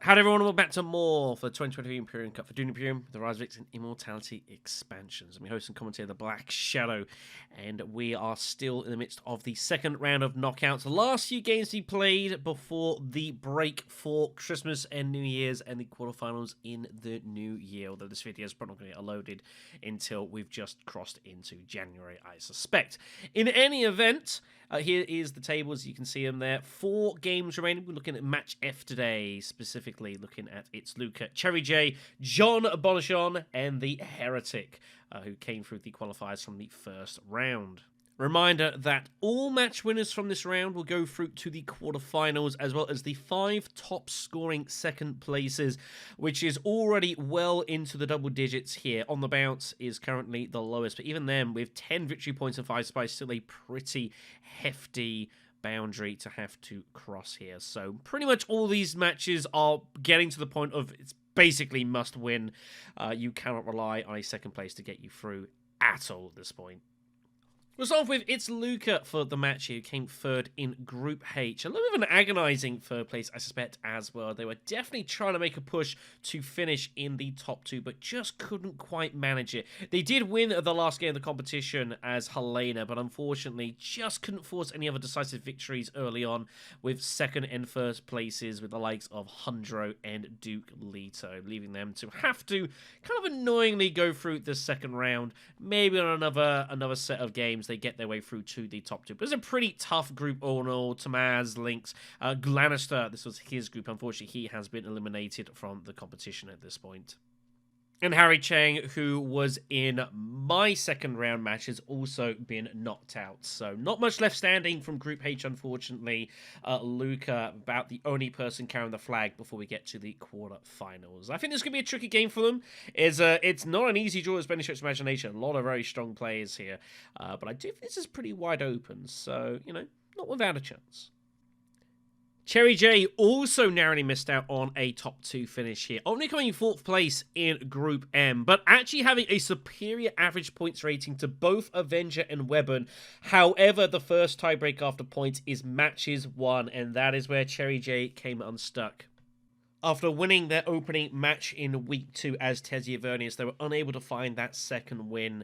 Howdy everyone, welcome back to more for the 2023 Imperium Cup for Dune Imperium, the Rise of X and Immortality expansions. I'm your host and commentator, the BlackShadow, and we are still in the midst of the second round of knockouts. The last few games we played before the break for Christmas and New Year's and the quarterfinals in the new year, although this video is probably not going to get loaded until we've just crossed into January, I suspect. In any event, here is the table, as you can see them there. 4 games remaining. We're looking at Match F today, specifically looking at its Luca, CherryJ, John Bonachon, and the Heretic, who came through the qualifiers from the first round. Reminder that all match winners from this round will go through to the quarterfinals, as well as the 5 top scoring second places, which is already well into the double digits here. On the bounce is currently the lowest, but even then, with 10 victory points and 5 spies, still a pretty hefty boundary to have to cross here. So pretty much all these matches are getting to the point of it's basically must win. You cannot rely on a second place to get you through at all at this point. We'll start off with it's Luca for the match here, who came third in Group H. A little bit of an agonising third place, I suspect, as well. They were definitely trying to make a push to finish in the top 2, but just couldn't quite manage it. They did win the last game of the competition as Helena, but unfortunately just couldn't force any other decisive victories early on, with second and first places with the likes of Hundro and Duke Leto, leaving them to have to kind of annoyingly go through the second round. Maybe on another set of games they get their way through to the top 2. But it's a pretty tough group all in all. Tamaz, Lynx, Glanister, this was his group. Unfortunately, he has been eliminated from the competition at this point. And Harry Chang, who was in my second round match, has also been knocked out. So not much left standing from Group H, unfortunately. Luca, about the only person carrying the flag before we get to the quarterfinals. I think this could be a tricky game for them. It's not an easy draw, as by any stretch of imagination. A lot of very strong players here. But I do think this is pretty wide open. So, not without a chance. CherryJ also narrowly missed out on a top 2 finish here, only coming in 4th place in Group M, but actually having a superior average points rating to both Avenger and Webben. However, the first tiebreak after points is matches 1, and that is where CherryJ came unstuck. After winning their opening match in Week 2 as Tesia Vernius, they were unable to find that second win,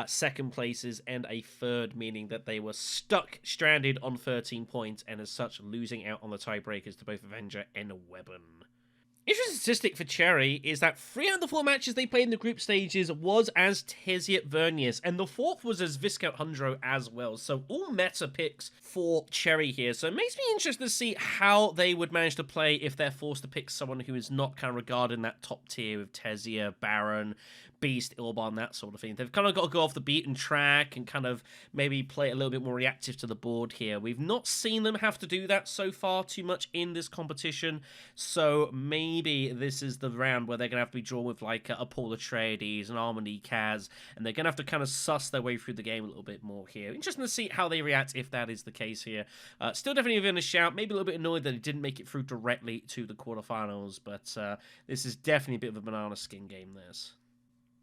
second places, and a third, meaning that they were stranded on 13 points, and as such, losing out on the tiebreakers to both Avenger and Webben. Interesting statistic for Cherry is that 3 out of the 4 matches they played in the group stages was as Tesia Vernius, and the 4th was as Viscount Hundro as well. So all meta picks for Cherry here. So it makes me interested to see how they would manage to play if they're forced to pick someone who is not kind of regarded in that top tier with Tesia, Baron, Beast, Ilban, that sort of thing. They've kind of got to go off the beaten track and kind of maybe play a little bit more reactive to the board here. We've not seen them have to do that so far too much in this competition, so maybe this is the round where they're going to have to be drawn with like a Paul Atreides, an Harmony Kaz, and they're going to have to kind of suss their way through the game a little bit more here. Interesting to see how they react if that is the case here. Still definitely within a shout, maybe a little bit annoyed that it didn't make it through directly to the quarterfinals, but this is definitely a bit of a banana skin game, this.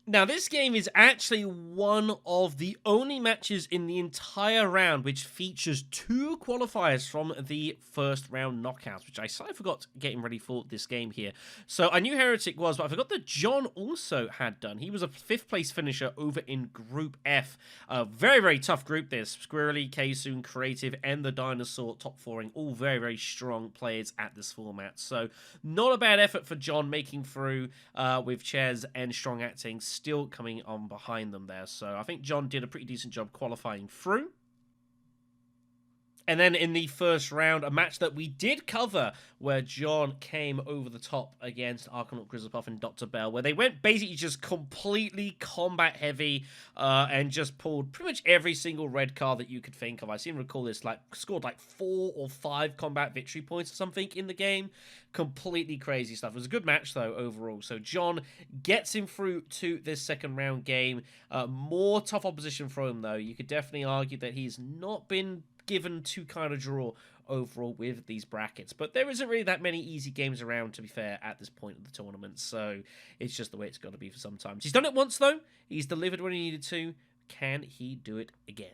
Now, this game is actually one of the only matches in the entire round which features 2 qualifiers from the first round knockouts, which I slightly forgot getting ready for this game here. So I knew Heretic was, but I forgot that John also had done. He was a 5th place finisher over in Group F. A very, very tough group this. Squirrely, Kaysoon, Creative, and the Dinosaur top 4ing, all very, very strong players at this format. So not a bad effort for John making through with Ches and Strong Acting still coming on behind them there. So I think John did a pretty decent job qualifying through. And then in the first round, a match that we did cover where John came over the top against Archanaut Grizzlepuff and Dr. Bell, where they went basically just completely combat heavy and just pulled pretty much every single red card that you could think of. I seem to recall this, scored 4 or 5 combat victory points or something in the game. Completely crazy stuff. It was a good match, though, overall. So John gets him through to this second round game. More tough opposition for him, though. You could definitely argue that he's not been given to kind of draw overall with these brackets, but there isn't really that many easy games around, to be fair, at this point of the tournament, so it's just the way it's got to be for sometimes. He's done it once, though. He's delivered when he needed to. Can he do it again?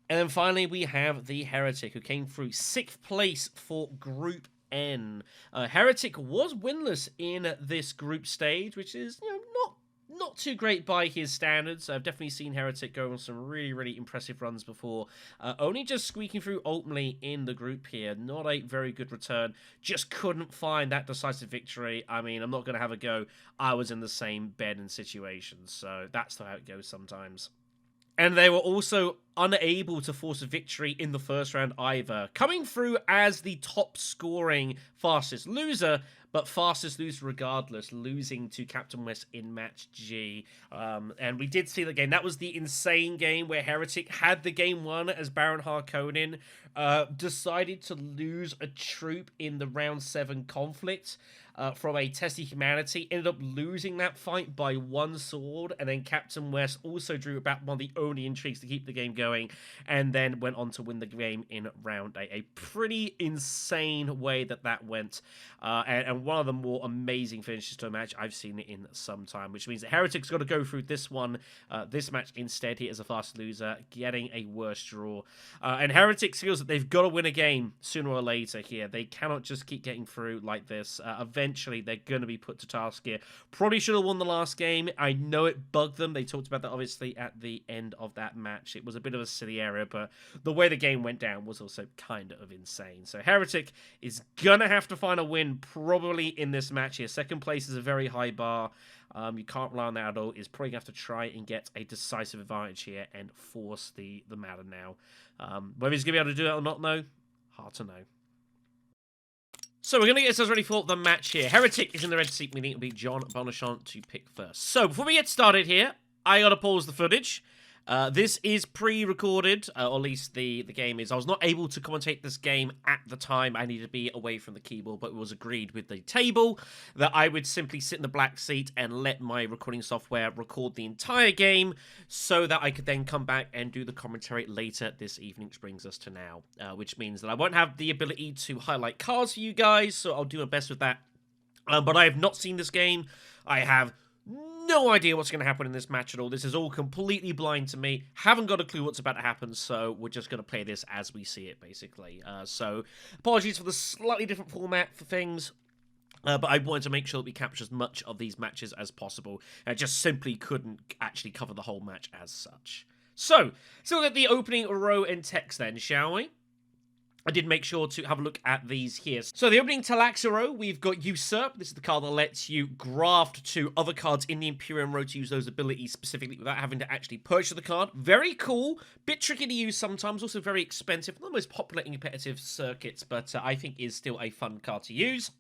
And then finally we have the Heretic, who came through 6th place for Group N. Heretic was winless in this group stage, which is, not too great by his standards. I've definitely seen Heretic go on some really, really impressive runs before. Only just squeaking through ultimately in the group here. Not a very good return. Just couldn't find that decisive victory. I mean, I'm not going to have a go. I was in the same bed and situation, so that's how it goes sometimes. And they were also unable to force a victory in the first round either, coming through as the top scoring fastest loser, but fastest loser regardless, losing to Captain West in match G. And we did see the game. That was the insane game where Heretic had the game won as Baron Harkonnen decided to lose a troop in the round 7 conflict. From a testy humanity, ended up losing that fight by 1 sword, and then Captain West also drew about one of the only intrigues to keep the game going, and then went on to win the game in round 8. A pretty insane way that went, and one of the more amazing finishes to a match I've seen in some time, which means that Heretic's got to go through this match instead here as a fast loser, getting a worse draw. And Heretic feels that they've got to win a game sooner or later here. They cannot just keep getting through like this. Eventually, they're going to be put to task here. Probably should have won the last game. I know it bugged them. They talked about that, obviously, at the end of that match. It was a bit of a silly error, but the way the game went down was also kind of insane. So Heretic is going to have to find a win probably in this match here. Second place is a very high bar. You can't rely on that at all. He's probably going to have to try and get a decisive advantage here and force the matter now. Whether he's going to be able to do that or not, though, hard to know. So we're going to get ourselves ready for the match here. Heretic is in the red seat, meaning it'll be John Bonachon to pick first. So before we get started here, I got to pause the footage. This is pre-recorded, or at least the game is. I was not able to commentate this game at the time. I needed to be away from the keyboard, but it was agreed with the table that I would simply sit in the black seat and let my recording software record the entire game so that I could then come back and do the commentary later this evening, which brings us to now, which means that I won't have the ability to highlight cards for you guys, so I'll do my best with that. But I have not seen this game. I have no idea what's going to happen in this match at all. This is all completely blind to me. Haven't got a clue what's about to happen, so we're just going to play this as we see it, basically. So, apologies for the slightly different format for things. But I wanted to make sure that we capture as much of these matches as possible. I just simply couldn't actually cover the whole match as such. So look at the opening row and text then, shall we? I did make sure to have a look at these here. So the opening Talaxa row, we've got Usurp. This is the card that lets you graft to other cards in the Imperium row to use those abilities specifically without having to actually purchase the card. Very cool. Bit tricky to use sometimes. Also very expensive. Not the most popular in competitive circuits, but I think is still a fun card to use.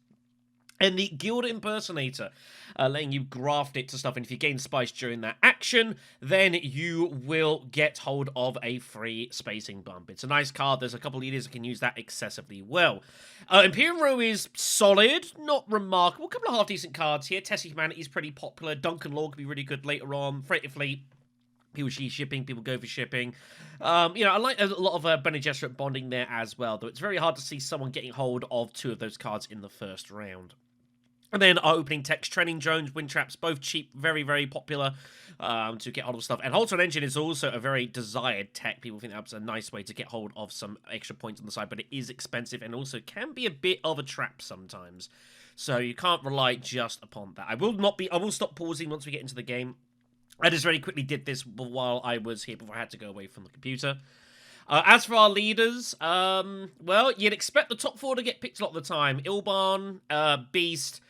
And the Guild Impersonator, letting you graft it to stuff, and if you gain spice during that action, then you will get hold of a free spacing bump. It's a nice card. There's a couple of leaders that can use that excessively well. Imperium Row is solid, not remarkable. A couple of half-decent cards here. Tessie Humanity is pretty popular. Duncan Law could be really good later on. Freighter Fleet. People see shipping, people go for shipping. I like a lot of Bene Gesserit bonding there as well, though it's very hard to see someone getting hold of 2 of those cards in the first round. And then our opening text, Training Drones, Wind Traps, both cheap, very, very popular to get hold of stuff. And Holton Engine is also a very desired tech. People think that's a nice way to get hold of some extra points on the side, but it is expensive and also can be a bit of a trap sometimes. So you can't rely just upon that. I will stop pausing once we get into the game. I just very quickly did this while I was here before I had to go away from the computer. As for our leaders, well, you'd expect the top 4 to get picked a lot of the time. Ilban, Beast,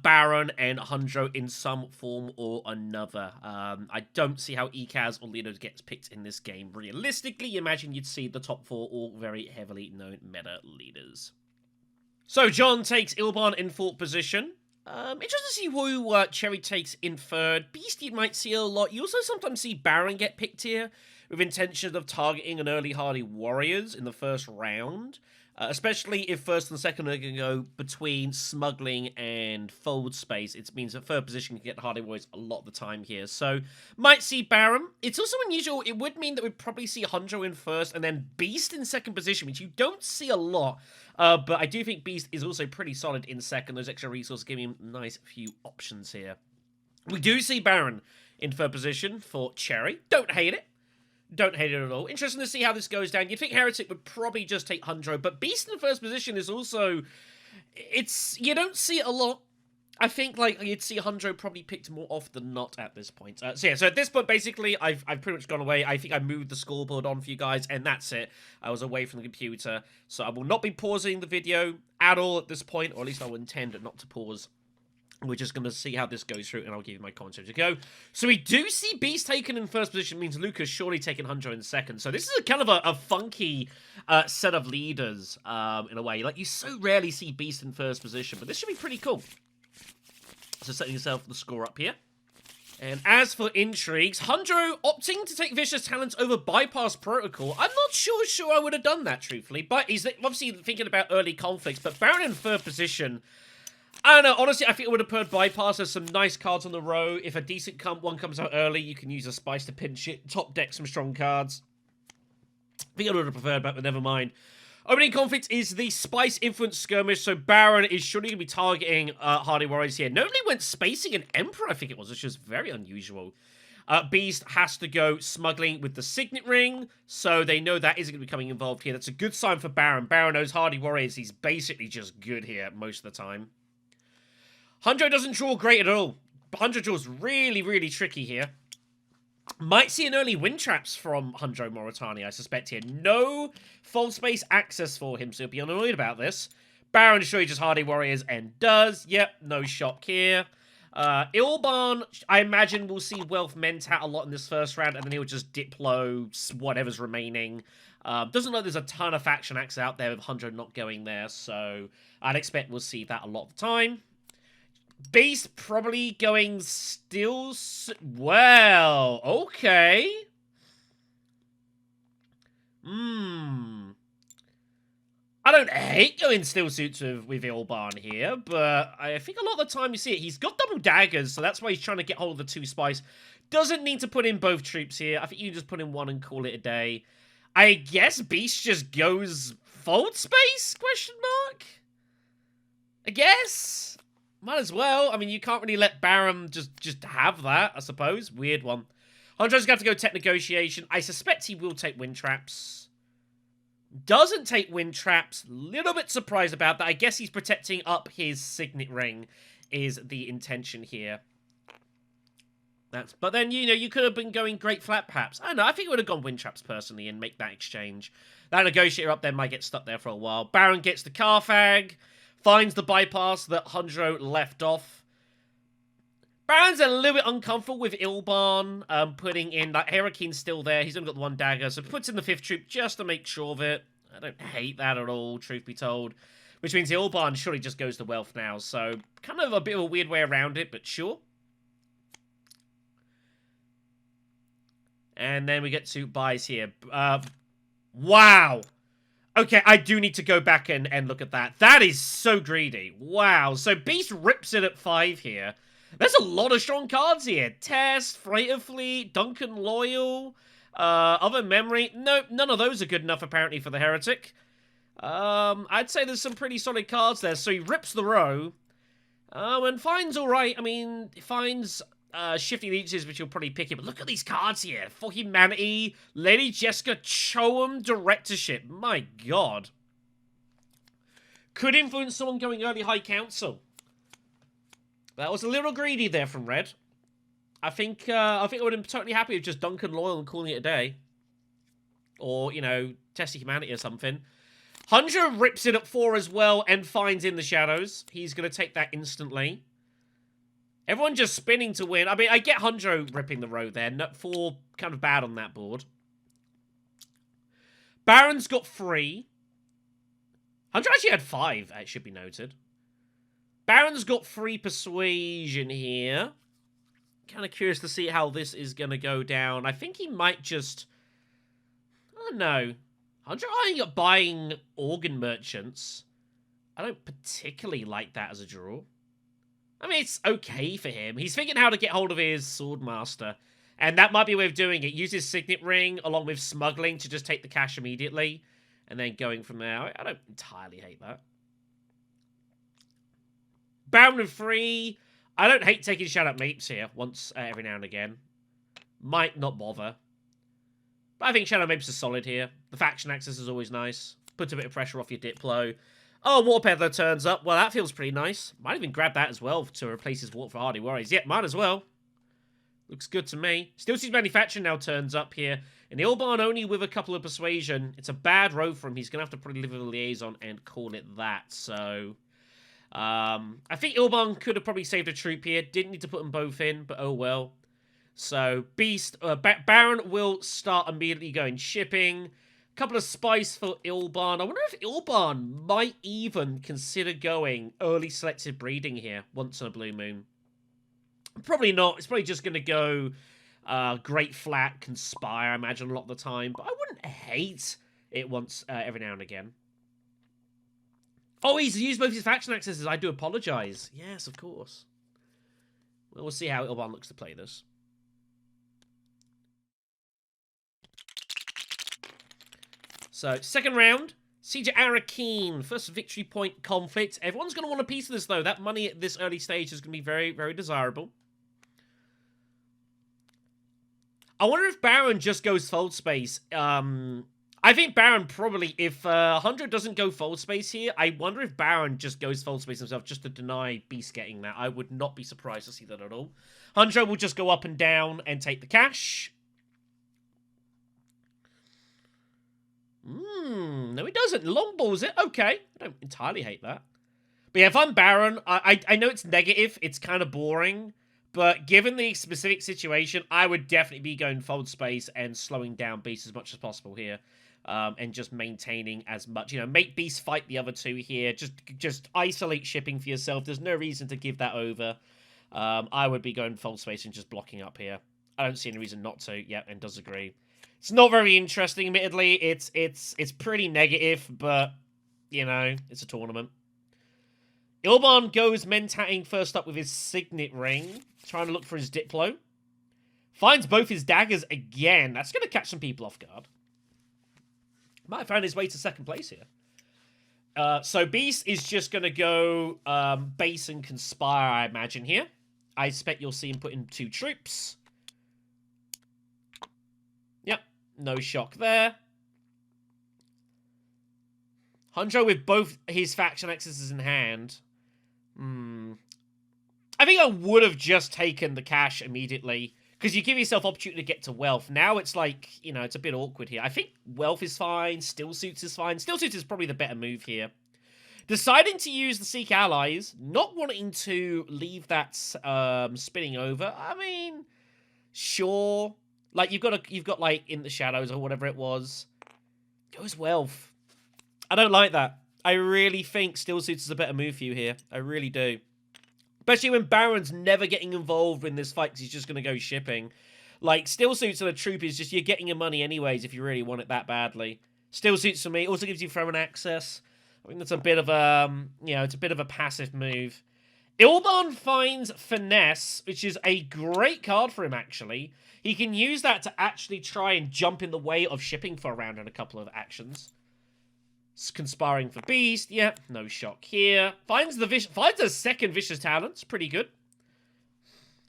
Baron, and Hundro in some form or another. I don't see how Ekaz or Leader gets picked in this game. Realistically, you imagine you'd see the top 4 all very heavily known meta leaders. So John takes Ilban in 4th position. Interesting to see who Cherry takes in 3rd. Beast you might see a lot. You also sometimes see Baron get picked here with intentions of targeting an early hardy warriors in the first round. Especially if 1st and 2nd are going to go between smuggling and fold space. It means that 3rd position can get hardy warriors a lot of the time here. So, might see Baron. It's also unusual. It would mean that we'd probably see Hundro in 1st and then Beast in 2nd position, which you don't see a lot. But I do think Beast is also pretty solid in 2nd. Those extra resources give him a nice few options here. We do see Baron in 3rd position for Cherry. Don't hate it. Don't hate it at all. Interesting to see how this goes down. You'd think Heretic would probably just take Hundro, but Beast in first position is also... You don't see it a lot. I think, like, you'd see Hundro probably picked more off than not at this point. So at this point, basically, I've pretty much gone away. I think I moved the scoreboard on for you guys, and that's it. I was away from the computer, so I will not be pausing the video at all at this point, or at least I will intend not to pause. We're just going to see how this goes through, and I'll give you my commentary to go. So we do see Beast taken in first position, means Lucas surely taking Hundro in second. So this is a kind of a funky set of leaders, in a way. Like, you so rarely see Beast in first position, but this should be pretty cool. So setting yourself the score up here. And as for intrigues, Hundro opting to take Vicious Talents over Bypass Protocol. I'm not sure I would have done that, truthfully. But he's obviously thinking about early conflicts. But Baron in third position, I don't know. Honestly, I think I would have put Bypass. There's some nice cards on the row. If a decent one comes out early, you can use a Spice to pinch it. Top deck some strong cards. I think I would have preferred that, but never mind. Opening conflict is the Spice Influence Skirmish, so Baron is surely going to be targeting Hardy Warriors here. Nobody went spacing an Emperor, I think it was, which is very unusual. Beast has to go smuggling with the Signet Ring, so they know that isn't going to be coming involved here. That's a good sign for Baron. Baron knows Hardy Warriors. He's basically just good here most of the time. Hundro doesn't draw great at all. Hundro draws really, really tricky here. Might see an early wind traps from Hundro Moritani, I suspect here. No full space access for him, so he'll be annoyed about this. Baron surely just Hardy Warriors and does. Yep, no shock here. Ilban, I imagine we'll see Wealth Mentat a lot in this first round, and then he'll just Diplo whatever's remaining. Doesn't look like there's a ton of faction acts out there with Hundro not going there, so I'd expect we'll see that a lot of the time. Beast probably going still... Well, okay. I don't hate going still suits with Ilban here, but I think a lot of the time you see it. He's got double daggers, so that's why he's trying to get hold of the 2 Spice. Doesn't need to put in both troops here. I think you can just put in 1 and call it a day. I guess Beast just goes fold space? Question mark? I guess... Might as well. I mean, you can't really let Baron just have that, I suppose. Weird one. Hundro's got to go tech negotiation. I suspect he will take wind traps. Doesn't take wind traps. Little bit surprised about that. I guess he's protecting up his Signet Ring is the intention here. But then, you know, you could have been going great flat, perhaps. I don't know. I think I would have gone wind traps personally and make that exchange. That negotiator up there might get stuck there for a while. Baron gets the Carfag. Finds the bypass that Hundro left off. Baron's a little bit uncomfortable with Ilban putting in... Like, Herakin's still there. He's only got the 1 dagger, so puts in the 5th troop just to make sure of it. I don't hate that at all, truth be told. Which means Ilban surely just goes to Wealth now, so kind of a bit of a weird way around it, but sure. And then we get to buys here. Wow! Okay, I do need to go back and look at that. That is so greedy. Wow. So Beast rips it at 5 here. There's a lot of strong cards here. Test, Freighter Fleet, Duncan Loyal, Other Memory. No, none of those are good enough, apparently, for the Heretic. I'd say there's some pretty solid cards there. So he rips the row. And finds all right. I mean, finds... Shifty Leeches, which you'll probably pick it. But look at these cards here. For Humanity, Lady Jessica Choam Directorship. My God. Could influence someone going early High Council. That was a little greedy there from Red. I think I would have been totally happy with just Duncan Loyal and calling it a day. Or, you know, Testy Humanity or something. Hundro rips it at 4 as well and finds in the shadows. He's going to take that instantly. Everyone just spinning to win. I mean, I get Hundro ripping the row there. 4 kind of bad on that board. Baron's got 3. Hundro actually had 5, it should be noted. Baron's got 3 persuasion here. Kind of curious to see how this is going to go down. I think he might just... I don't know. Hundro eyeing up buying organ merchants. I don't particularly like that as a draw. I mean, it's okay for him. He's thinking how to get hold of his Swordmaster. And that might be a way of doing it. Use his Signet Ring along with smuggling to just take the cash immediately. And then going from there. I don't entirely hate that. Baron of 3. I don't hate taking Shout Out Mapes here once every now and again. Might not bother. But I think Shadow Mapes are solid here. The faction access is always nice. Puts a bit of pressure off your Diplo. Oh, Water Peddler turns up. Well, that feels pretty nice. Might even grab that as well to replace his Warp for Hardy Warriors. Yep, might as well. Looks good to me. Still Sees Manufacturing now turns up here. And Ilban only with a couple of Persuasion. It's a bad row for him. He's going to have to probably live with a Liaison and call it that. So, I think Ilban could have probably saved a troop here. Didn't need to put them both in, but oh well. So, Beast, Baron will start immediately going shipping. Couple of spice for Ilban. I wonder if Ilban might even consider going early selective breeding here once on a blue moon. Probably not. It's probably just going to go Great Flat, Conspire, I imagine, a lot of the time. But I wouldn't hate it once every now and again. Oh, he's used both his faction accesses. I do apologize. Yes, of course. Well, we'll see how Ilban looks to play this. So, second round. Siege of Arrakis. First victory point conflict. Everyone's going to want a piece of this, though. That money at this early stage is going to be very, very desirable. I wonder if Baron just goes fold space. I think Baron probably, if 100 doesn't go fold space here, I wonder if Baron just goes fold space himself just to deny Beast getting that. I would not be surprised to see that at all. 100 will just go up and down and take the cash. No, he doesn't. Longballs it. Okay. I don't entirely hate that. But yeah, if I'm Baron, I know it's negative. It's kind of boring. But given the specific situation, I would definitely be going fold space and slowing down Beast as much as possible here. And just maintaining as much. You know, make Beast fight the other two here. Just isolate shipping for yourself. There's no reason to give that over. I would be going fold space and just blocking up here. I don't see any reason not to. Yeah, and does agree. It's not very interesting, admittedly. It's pretty negative, but, you know, it's a tournament. Ilban goes Mentatting first up with his Signet Ring, trying to look for his Diplo. Finds both his daggers again. That's going to catch some people off guard. Might have found his way to second place here. So Beast is just going to go base and Conspire, I imagine, here. I expect you'll see him put in 2 troops. Yep, no shock there. Hunjo with both his faction accesses in hand. I think I would have just taken the cash immediately. Because you give yourself opportunity to get to wealth. Now it's like, you know, it's a bit awkward here. I think wealth is fine. Still Suits is fine. Still Suits is probably the better move here. Deciding to use the Seek Allies. Not wanting to leave that spinning over. I mean, sure. Like, you've got like, In the Shadows or whatever it was. Goes wealth. I don't like that. I really think Still Suits is a better move for you here. I really do. Especially when Baron's never getting involved in this fight because he's just going to go shipping. Like, Still Suits and a troop is just, you're getting your money anyways if you really want it that badly. Still Suits for me also gives you throwing access. I think that's a bit of a, you know, it's a bit of a passive move. Ilban finds Finesse, which is a great card for him, actually. He can use that to actually try and jump in the way of shipping for a round in a couple of actions. Conspiring for Beast. Yep, no shock here. Finds a second Vicious Talent. It's pretty good.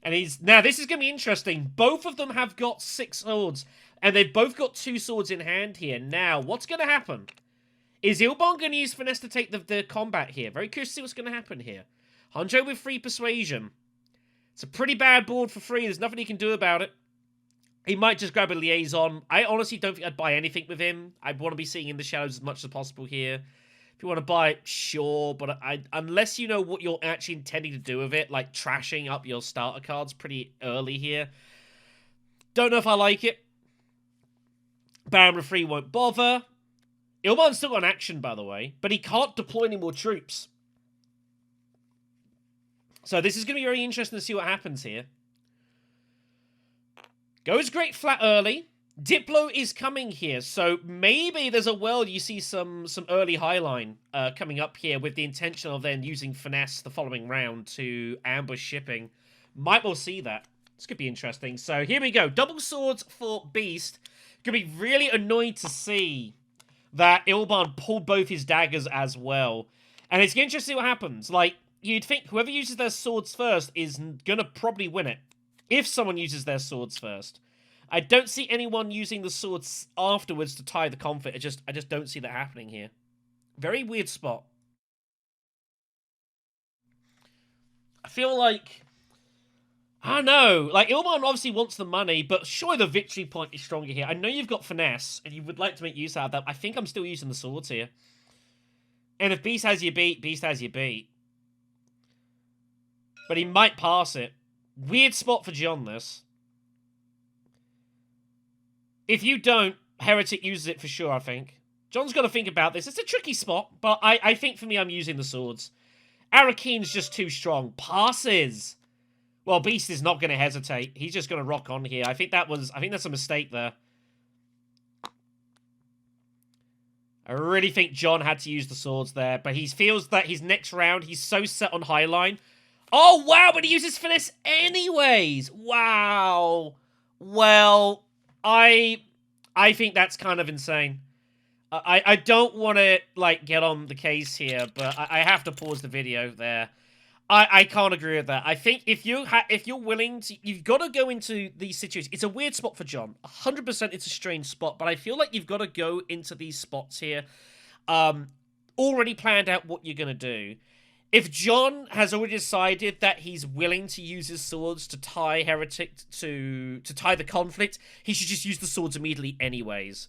And now this is going to be interesting. Both of them have got 6 swords. And they've both got 2 swords in hand here. Now, what's going to happen? Is Ilban going to use Finesse to take the combat here? Very curious to see what's going to happen here. Hanjo with 3 Persuasion. It's a pretty bad board for 3. There's nothing he can do about it. He might just grab a Liaison. I honestly don't think I'd buy anything with him. I'd want to be seeing In the Shadows as much as possible here. If you want to buy it, sure. But unless you know what you're actually intending to do with it, like trashing up your starter cards pretty early here, don't know if I like it. Baron with 3 won't bother. Ilban's still got an action, by the way. But he can't deploy any more troops. So this is going to be very interesting to see what happens here. Goes Great Flat early. Diplo is coming here, so maybe there's a world you see some early highline coming up here with the intention of then using Finesse the following round to ambush shipping. Might well see that. This could be interesting. So here we go. Double swords for Beast. Gonna be really annoyed to see that Ilban pulled both his daggers as well. And it's interesting to see what happens. Like, you'd think whoever uses their swords first is gonna probably win it. If someone uses their swords first. I don't see anyone using the swords afterwards to tie the conflict. I just don't see that happening here. Very weird spot. I feel like, I don't know. Like, Ilban obviously wants the money, but surely the victory point is stronger here. I know you've got finesse, and you would like to make use out of that. I think I'm still using the swords here. And if Beast has you beat, Beast has you beat. But he might pass it. Weird spot for John, this. If you don't, Heretic uses it for sure, I think. John's got to think about this. It's a tricky spot, but I think for me, I'm using the swords. Arakine's just too strong. Passes. Well, Beast is not going to hesitate. He's just going to rock on here. I think that's a mistake there. I really think John had to use the swords there, but he feels that his next round, he's so set on Highline. Oh, wow, but he uses finesse anyways. Wow. Well, I think that's kind of insane. I don't want to, like, get on the case here, but I have to pause the video there. I can't agree with that. I think if you're willing to, you've got to go into these situations. It's a weird spot for John. 100% it's a strange spot, but I feel like you've got to go into these spots here, already planned out what you're going to do. If John has already decided that he's willing to use his swords to tie Heretic to tie the conflict, he should just use the swords immediately anyways.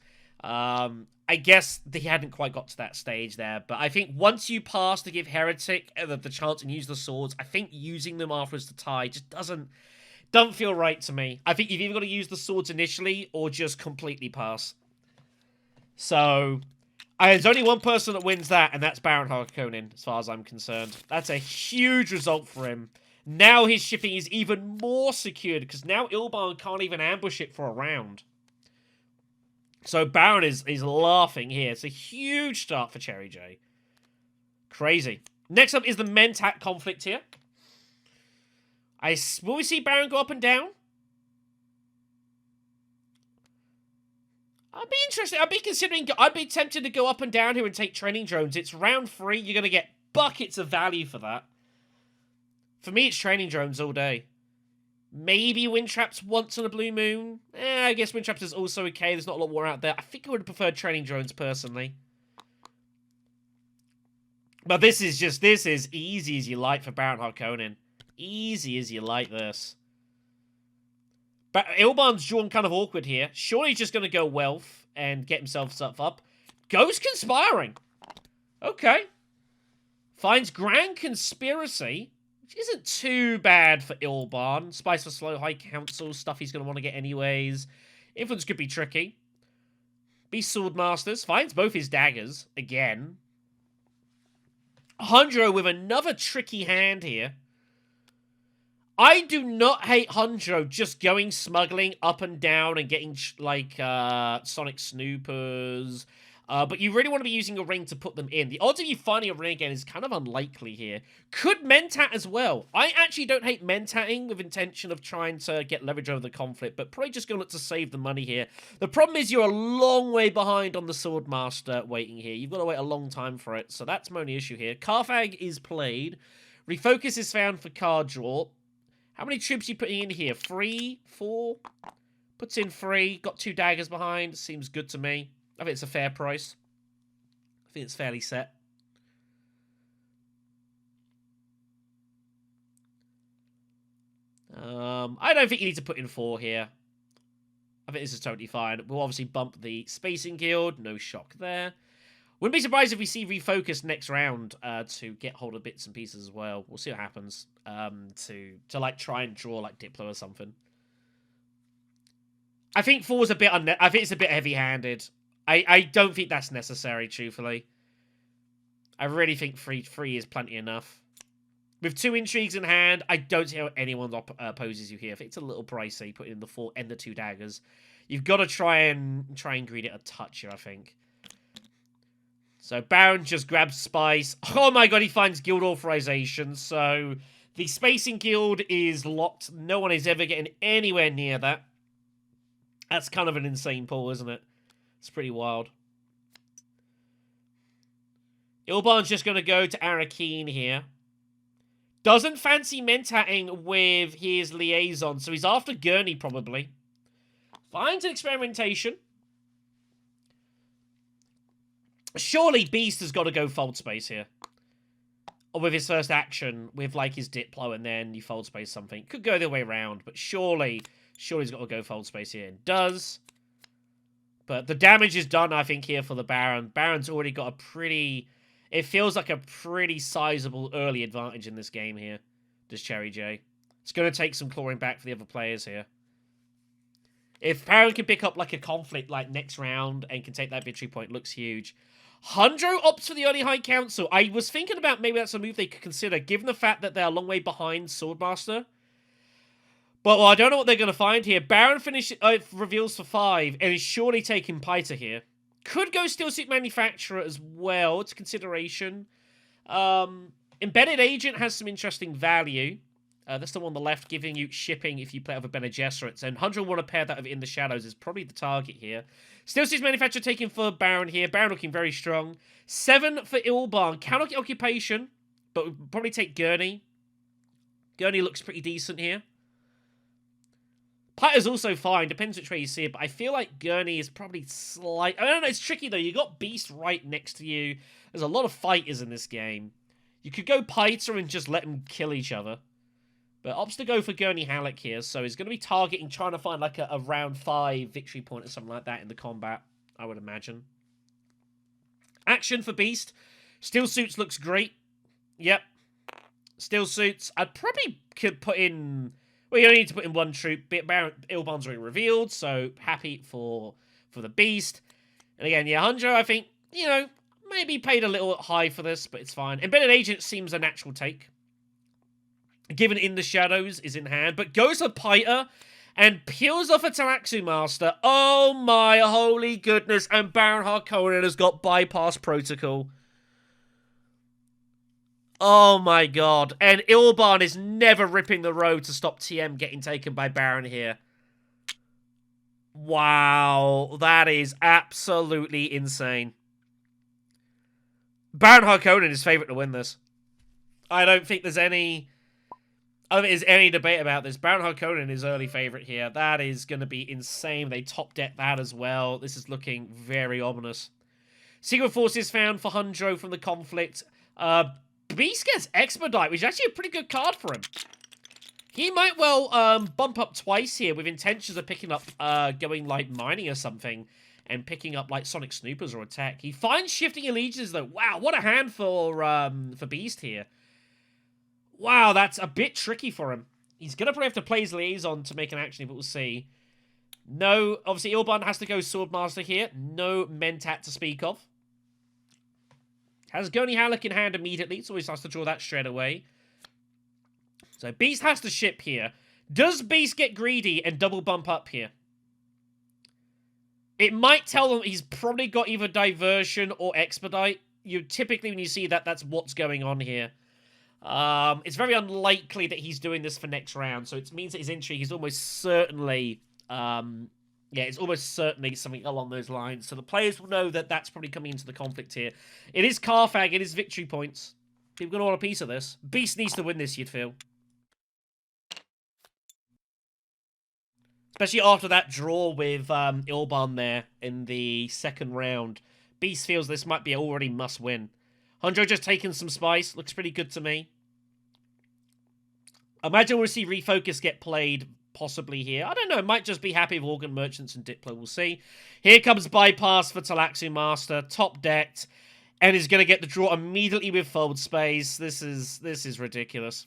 I guess he hadn't quite got to that stage there, but I think once you pass to give Heretic the chance and use the swords, I think using them afterwards to tie just doesn't feel right to me. I think you've either got to use the swords initially or just completely pass. So, there's only one person that wins that, and that's Baron Harkonnen, as far as I'm concerned. That's a huge result for him. Now his shipping is even more secured, because now Ilban can't even ambush it for a round. So Baron is laughing here. It's a huge start for CherryJ. Crazy. Next up is the Mentat conflict here. Will we see Baron go up and down? I'd be interested. I'd be tempted to go up and down here and take training drones. It's round 3. You're going to get buckets of value for that. For me, it's training drones all day. Maybe wind traps once on a blue moon. I guess wind traps is also okay. There's not a lot more out there. I think I would have preferred training drones personally. But this is easy as you like for Baron Harkonnen. Easy as you like this. But Ilban's drawn kind of awkward here. Surely he's just going to go wealth and get himself up. Goes conspiring. Okay. Finds Grand Conspiracy. Which isn't too bad for Ilban. Spice for slow, high council, stuff he's going to want to get anyways. Influence could be tricky. Beast Swordmasters. Finds both his daggers. Again. Hundro with another tricky hand here. I do not hate Hundro just going smuggling up and down and getting, like, Sonic Snoopers. But you really want to be using a ring to put them in. The odds of you finding a ring again is kind of unlikely here. Could Mentat as well. I actually don't hate Mentatting with intention of trying to get leverage over the conflict, but probably just going to look to save the money here. The problem is you're a long way behind on the Swordmaster waiting here. You've got to wait a long time for it, so that's my only issue here. Carthag is played. Refocus is found for card draw. How many troops are you putting in here? 3? 4? Puts in 3. Got 2 daggers behind. Seems good to me. I think it's a fair price. I think it's fairly set. I don't think you need to put in 4 here. I think this is totally fine. We'll obviously bump the Spacing Guild. No shock there. Wouldn't be surprised if we see Refocus next round to get hold of bits and pieces as well. We'll see what happens to like try and draw like Diplo or something. I think 4 is a bit I think it's a bit heavy-handed. I don't think that's necessary, truthfully. I really think 3 is plenty enough. With 2 intrigues in hand, I don't see how anyone opposes you here. If it's a little pricey, put in the 4 and the 2 daggers. You've got to try and greed it a touch here, I think. So Baron just grabs Spice. Oh my god, he finds guild authorization. So the Spacing Guild is locked. No one is ever getting anywhere near that. That's kind of an insane pull, isn't it? It's pretty wild. Ilban's just going to go to Arakeen here. Doesn't fancy Mentatting with his liaison, so he's after Gurney, probably. Finds an experimentation. Surely Beast has got to go fold space here. Or with his first action, with like his Diplo, and then you fold space something. Could go the other way around, but surely he's got to go fold space here. And does. But the damage is done, I think, here for the Baron. Baron's already got a pretty... It feels like a pretty sizable early advantage in this game here. Does CherryJ. It's going to take some clawing back for the other players here. If Baron can pick up like a conflict like next round and can take that victory point, looks huge. Hundro opts for the early High Council. I was thinking about maybe that's a move they could consider, given the fact that they're a long way behind Swordmaster. But well, I don't know what they're going to find here. Baron reveals for 5 and is surely taking Piter here. Could go Steel Suit Manufacturer as well. It's consideration. Embedded Agent has some interesting value. That's the one on the left, giving you shipping if you play over Bene Gesserits. And 100 want to pair that with In the Shadows is probably the target here. Steel Suit Manufacturer taking for Baron here. Baron looking very strong. 7 for Ilbarn. Cannot get Occupation, but we'll probably take Gurney. Gurney looks pretty decent here. Piter's also fine, depends which way you see it, but I feel like Gurney is probably slight... I don't know, it's tricky though. You got Beast right next to you. There's a lot of fighters in this game. You could go Piter and just let them kill each other. But opts to go for Gurney Halleck here, so he's going to be targeting, trying to find like a round 5 victory point or something like that in the combat, I would imagine. Action for Beast. Steel Suits looks great. Yep. Steel Suits. I probably could put in... Well, you only need to put in 1 troop. Ilban's already revealed, so happy for the Beast. And again, yeah, Hunjo, I think, you know, maybe paid a little high for this, but it's fine. Embedded Agent seems a natural take. Given In the Shadows is in hand, but goes for Piter and peels off a Talaxu Master. Oh my holy goodness, and Baron Harkonnen has got bypass protocol. Oh my god. And Ilbarn is never ripping the road to stop TM getting taken by Baron here. Wow. That is absolutely insane. Baron Harkonnen is favourite to win this. I don't think there's any debate about this. Baron Harkonnen is early favourite here. That is going to be insane. They top deck that as well. This is looking very ominous. Secret Forces found for Hundro from the conflict. Beast gets Expedite, which is actually a pretty good card for him. He might well bump up twice here with intentions of picking up, going like mining or something, and picking up like Sonic Snoopers or Attack. He finds Shifting Allegiance though. Wow, what a hand for Beast here. Wow, that's a bit tricky for him. He's gonna probably have to play his Liaison to make an action, but we'll see. No, obviously Ilbarn has to go Swordmaster here. No Mentat to speak of. Has Gurney Halleck in hand immediately, so he has to draw that straight away. So Beast has to ship here. Does Beast get greedy and double bump up here? It might tell them he's probably got either Diversion or Expedite. Typically, when you see that, that's what's going on here. It's very unlikely that he's doing this for next round, so it means that his intrigue is almost certainly... yeah, it's almost certainly something along those lines. So the players will know that that's probably coming into the conflict here. It is Carfag, it is victory points. People are going to want a piece of this. Beast needs to win this, you'd feel. Especially after that draw with Ilbarn there in the second round. Beast feels this might be already must win. Hundro just taking some spice. Looks pretty good to me. Imagine we'll see Refocus get played possibly here. I don't know. Might just be happy with Organ Merchants and Diplo. We'll see. Here comes Bypass for Talaxu Master. Top decked. And is going to get the draw immediately with Fold Space. This is ridiculous.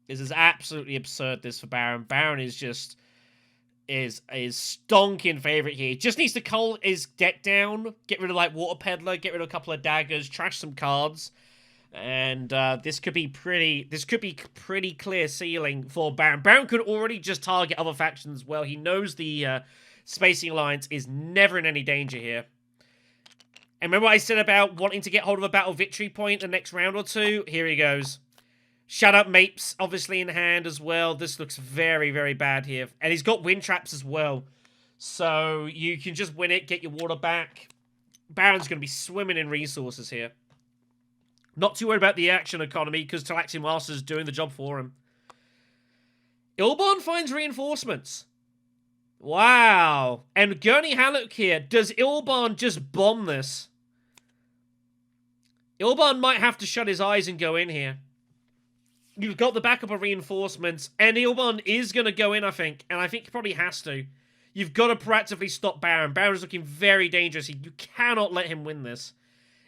This is absolutely absurd, this for Baron. Baron is just... is stonking favourite here. Just needs to cull his deck down, get rid of like Water Peddler, get rid of a couple of daggers, trash some cards, and this could be pretty clear ceiling for Baron. Baron could already just target other factions as well. He knows the Spacing Alliance is never in any danger here. And remember what I said about wanting to get hold of a battle victory point the next round or two? Here he goes. Shut Up Mapes, obviously in hand as well. This looks very, very bad here. And he's got Wind Traps as well. So you can just win it, get your water back. Baron's going to be swimming in resources here. Not too worried about the action economy, because Talaxi Master's doing the job for him. Ilbarn finds reinforcements. Wow. And Gurney Halleck here. Does Ilban just bomb this? Ilban might have to shut his eyes and go in here. You've got the backup of reinforcements, and Ilban is going to go in, I think. And I think he probably has to. You've got to proactively stop Baron. Baron's looking very dangerous. You cannot let him win this.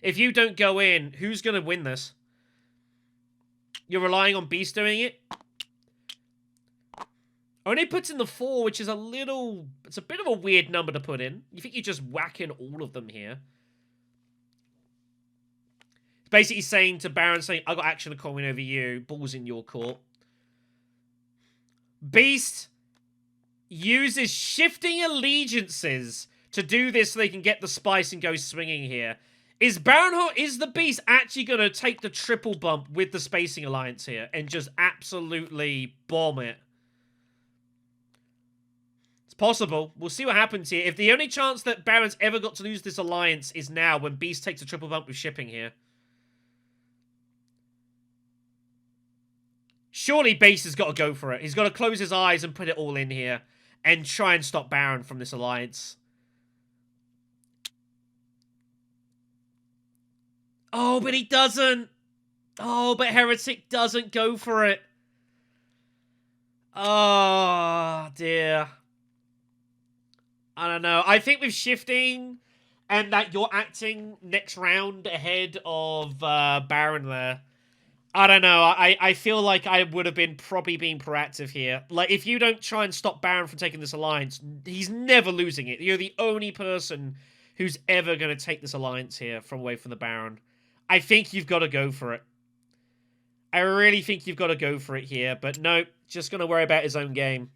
If you don't go in, who's going to win this? You're relying on Beast doing it? Only puts in the 4, which is a little... It's a bit of a weird number to put in. You think you're just whacking all of them here. It's basically saying to Baron, saying, I got action coming over you. Ball's in your court. Beast uses shifting allegiances to do this so they can get the spice and go swinging here. Is the Beast actually going to take the triple bump with the Spacing Alliance here and just absolutely bomb it? It's possible. We'll see what happens here. If the only chance that Baron's ever got to lose this alliance is now when Beast takes a triple bump with shipping here. Surely Beast has got to go for it. He's got to close his eyes and put it all in here and try and stop Baron from this alliance. Oh, but he doesn't. Oh, but Heretic doesn't go for it. Oh, dear. I don't know. I think with shifting and that you're acting next round ahead of Baron there, I don't know. I feel like I would have been probably being proactive here. Like, if you don't try and stop Baron from taking this alliance, he's never losing it. You're the only person who's ever going to take this alliance here from away from the Baron. I think you've got to go for it. I really think you've got to go for it here. But no, just going to worry about his own game.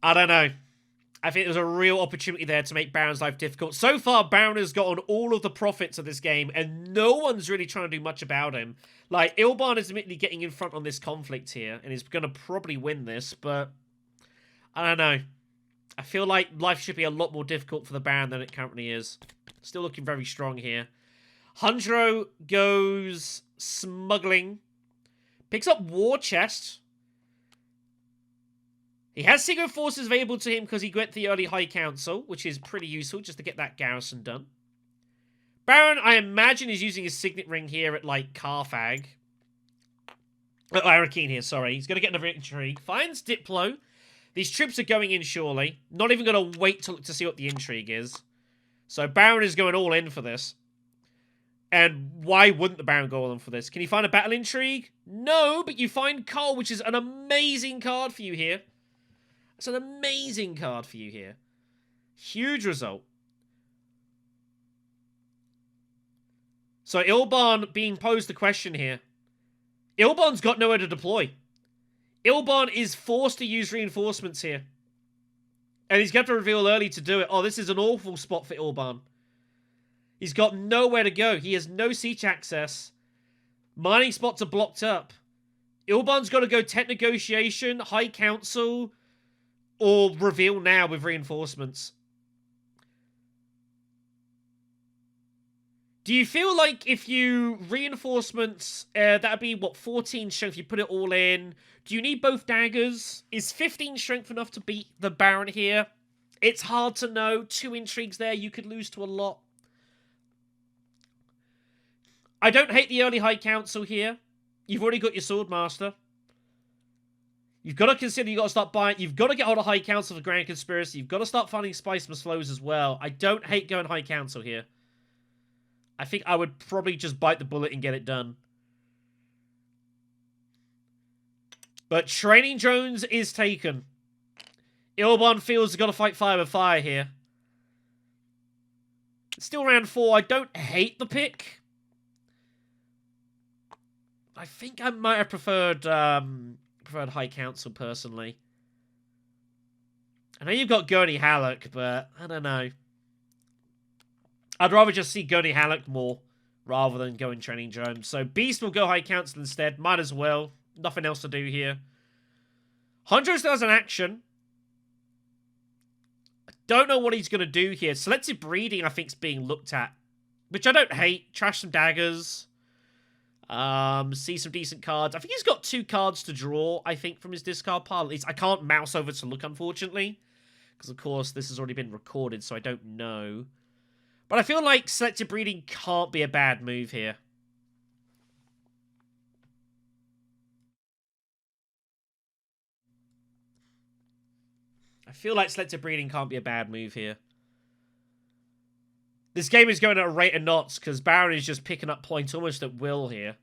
I don't know. I think there's a real opportunity there to make Baron's life difficult. So far, Baron has gotten all of the profits of this game, and no one's really trying to do much about him. Like, Ilban is admittedly getting in front on this conflict here, and he's going to probably win this, but I don't know. I feel like life should be a lot more difficult for the Baron than it currently is. Still looking very strong here. Hundro goes smuggling. Picks up War Chest. He has Secret Forces available to him because he went the early High Council, which is pretty useful just to get that garrison done. Baron, I imagine, is using his Signet Ring here at, like, Carthag. Oh, Arrakis here, sorry. He's going to get another intrigue. Finds Diplo. These troops are going in, surely. Not even going to wait to see what the intrigue is. So Baron is going all in for this. And why wouldn't the Baron go all in for this? Can you find a battle intrigue? No, but you find Cole, which is an amazing card for you here. It's an amazing card for you here. Huge result. So Ilban being posed the question here. Ilban's got nowhere to deploy. Ilban is forced to use reinforcements here. And he's got to reveal early to do it. Oh, this is an awful spot for Ilban. He's got nowhere to go. He has no siege access. Mining spots are blocked up. Ilban's got to go tech negotiation, High Council, or reveal now with reinforcements. Do you feel like if you reinforcements, that'd be, what, 14 strength, you put it all in. Do you need both daggers? Is 15 strength enough to beat the Baron here? It's hard to know. 2 intrigues there, you could lose to a lot. I don't hate the early High Council here. You've already got your Swordmaster. You've got to consider, you've got to start buying, you've got to get hold of High Council for Grand Conspiracy. You've got to start finding Spice Must Flows as well. I don't hate going High Council here. I think I would probably just bite the bullet and get it done. But Training Drones is taken. Ilban feels he's got to fight fire with fire here. It's still round 4. I don't hate the pick. I think I might have preferred High Council, personally. I know you've got Gurney Halleck, but I don't know. I'd rather just see Gurney Halleck more rather than going Training Drone. So Beast will go High Council instead. Might as well. Nothing else to do here. Hundro still has an action. I don't know what he's going to do here. Selective Breeding, I think, is being looked at. Which I don't hate. Trash some daggers. See some decent cards. I think he's got 2 cards to draw, I think, from his discard pile. At least I can't mouse over to look, unfortunately. Because, of course, this has already been recorded, so I don't know. But I feel like selective breeding can't be a bad move here. I feel like selective breeding can't be a bad move here. This game is going at a rate of knots because Baron is just picking up points almost at will here.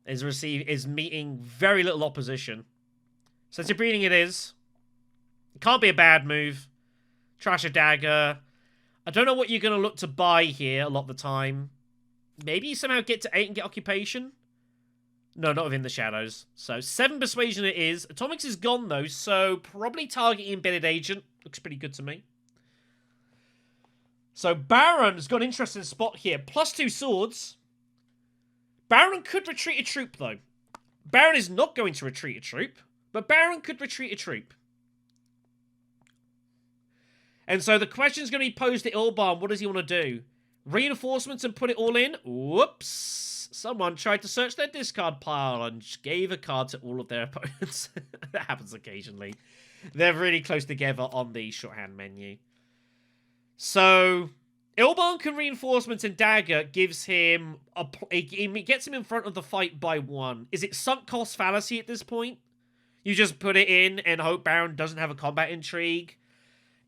Is meeting very little opposition. Selective breeding it is. It can't be a bad move. Trash a dagger. I don't know what you're going to look to buy here a lot of the time. Maybe you somehow get to 8 and get occupation? No, not within the shadows. So 7 persuasion it is. Atomics is gone though, so probably targeting embedded agent. Looks pretty good to me. So Baron's got an interesting spot here. +2 swords. Baron could retreat a troop though. Baron is not going to retreat a troop, but Baron could retreat a troop. And so the question's going to be posed to Ilban. What does he want to do? Reinforcements and put it all in? Whoops. Someone tried to search their discard pile and gave a card to all of their opponents. That happens occasionally. They're really close together on the shorthand menu. So, Ilban can reinforcements and dagger gives him it gets him in front of the fight by 1. Is it sunk cost fallacy at this point? You just put it in and hope Baron doesn't have a combat intrigue.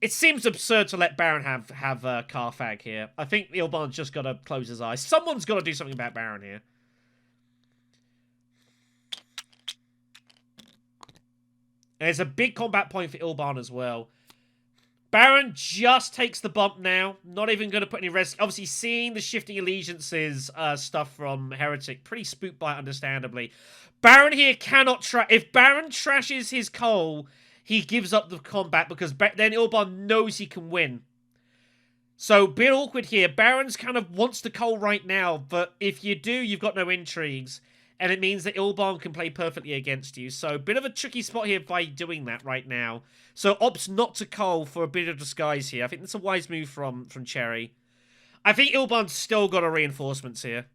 It seems absurd to let Baron have Carfag here. I think Ilban's just got to close his eyes. Someone's got to do something about Baron here. And it's a big combat point for Ilban as well. Baron just takes the bump now. Not even going to put any risk. Obviously, seeing the shifting allegiances stuff from Heretic. Pretty spooked by it, understandably. Baron here cannot trash. If Baron trashes his coal, he gives up the combat because then Ilban knows he can win. So, a bit awkward here. Baron's kind of wants the coal right now, but if you do, you've got no intrigues. And it means that Ilban can play perfectly against you. So, bit of a tricky spot here by doing that right now. So, opts not to coal for a bit of disguise here. I think that's a wise move from Cherry. I think Ilban's still got a reinforcements here.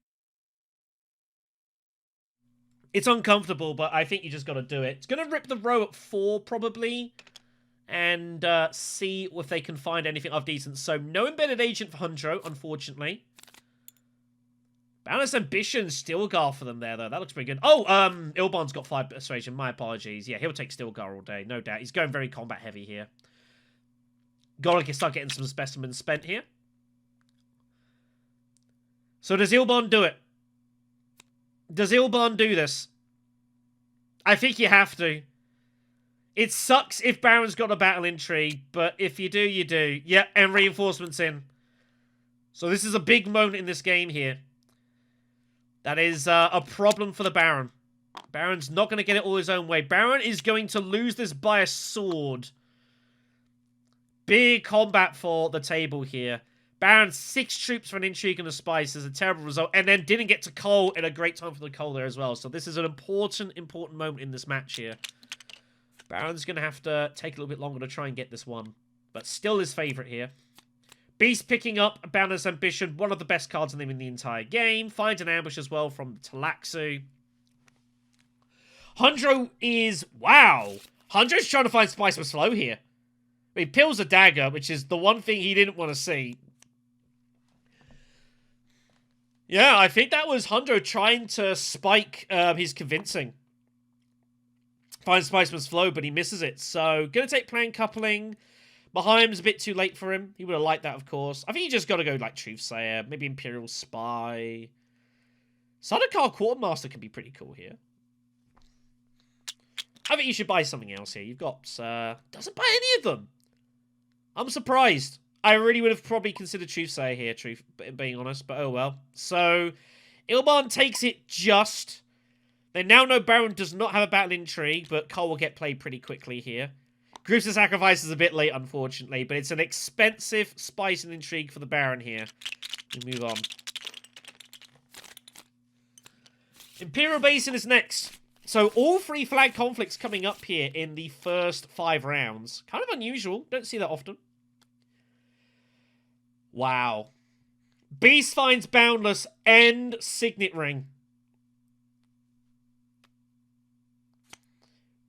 It's uncomfortable, but I think you just got to do it. It's going to rip the row at 4, probably. And see if they can find anything of decent. So, no embedded agent for Hundro, unfortunately. Boundless Ambition, Stilgar for them there, though. That looks pretty good. Oh, Ilban's got 5 persuasion. My apologies. Yeah, he'll take Stilgar all day, no doubt. He's going very combat heavy here. Gotta start getting some specimens spent here. So does Ilban do it? Does Ilban do this? I think you have to. It sucks if Baron's got a battle intrigue, but if you do, you do. Yeah, and reinforcements in. So this is a big moment in this game here. That is a problem for the Baron. Baron's not going to get it all his own way. Baron is going to lose this by a sword. Big combat for the table here. Baron 6 troops for an intrigue and a spice is a terrible result. And then didn't get to coal in a great time for the coal there as well. So this is an important moment in this match here. Baron's going to have to take a little bit longer to try and get this one. But still his favourite here. Beast picking up Boundless Ambition, one of the best cards on him in the entire game. Finds an ambush as well from Talaxu. Hundro is... Wow! Hundro's trying to find Spice with Slow here. He pills a dagger, which is the one thing he didn't want to see. Yeah, I think that was Hundro trying to spike his convincing. Finds Spice with Flow, but he misses it. So, gonna take Plan Coupling. Mahaim's a bit too late for him. He would have liked that, of course. I think you just got to go like Truthsayer, maybe Imperial Spy. Sardaukar Quartermaster can be pretty cool here. I think you should buy something else here. You've got... doesn't buy any of them. I'm surprised. I really would have probably considered Truthsayer here, being honest, but oh well. So, Ilban takes it just. They now know Baron does not have a battle intrigue, but Cole will get played pretty quickly here. Groups of Sacrifice is a bit late, unfortunately, but it's an expensive spice and intrigue for the Baron here. We move on. Imperial Basin is next. So all 3 flag conflicts coming up here in the first 5 rounds. Kind of unusual. Don't see that often. Wow. Beast finds Boundless and Signet Ring.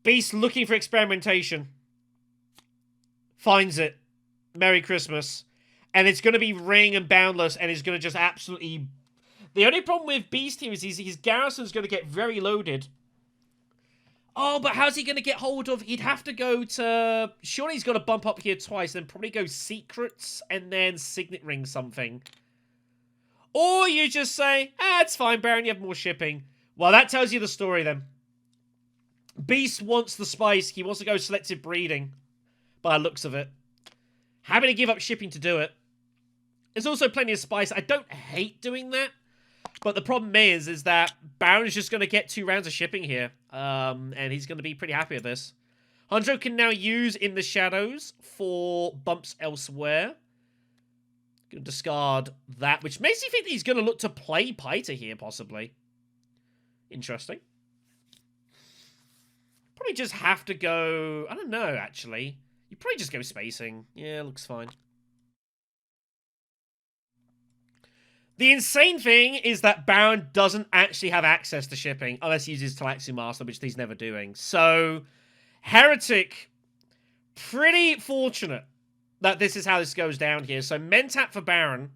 Beast looking for experimentation. Finds it. Merry Christmas. And it's going to be Ring and Boundless, and it's going to just absolutely... The only problem with Beast here is his garrison's going to get very loaded. Oh, but how's he going to get hold of... He'd have to go to... Surely he's got to bump up here twice, then probably go Secrets, and then Signet Ring something. Or you just say, it's fine, Baron, you have more shipping. Well, that tells you the story, then. Beast wants the spice. He wants to go selective breeding. By the looks of it. Happy to give up shipping to do it. There's also plenty of spice. I don't hate doing that. But the problem is that Baron is just going to get 2 rounds of shipping here. And he's going to be pretty happy with this. Hondro can now use In the Shadows for bumps elsewhere. Going to discard that, which makes you think that he's going to look to play Piter here, possibly. Interesting. Probably just have to go... I don't know, actually. You probably just go spacing. Yeah, looks fine. The insane thing is that Baron doesn't actually have access to shipping unless he uses Talaxu Master, which he's never doing. So, Heretic, pretty fortunate that this is how this goes down here. So, Mentat for Baron.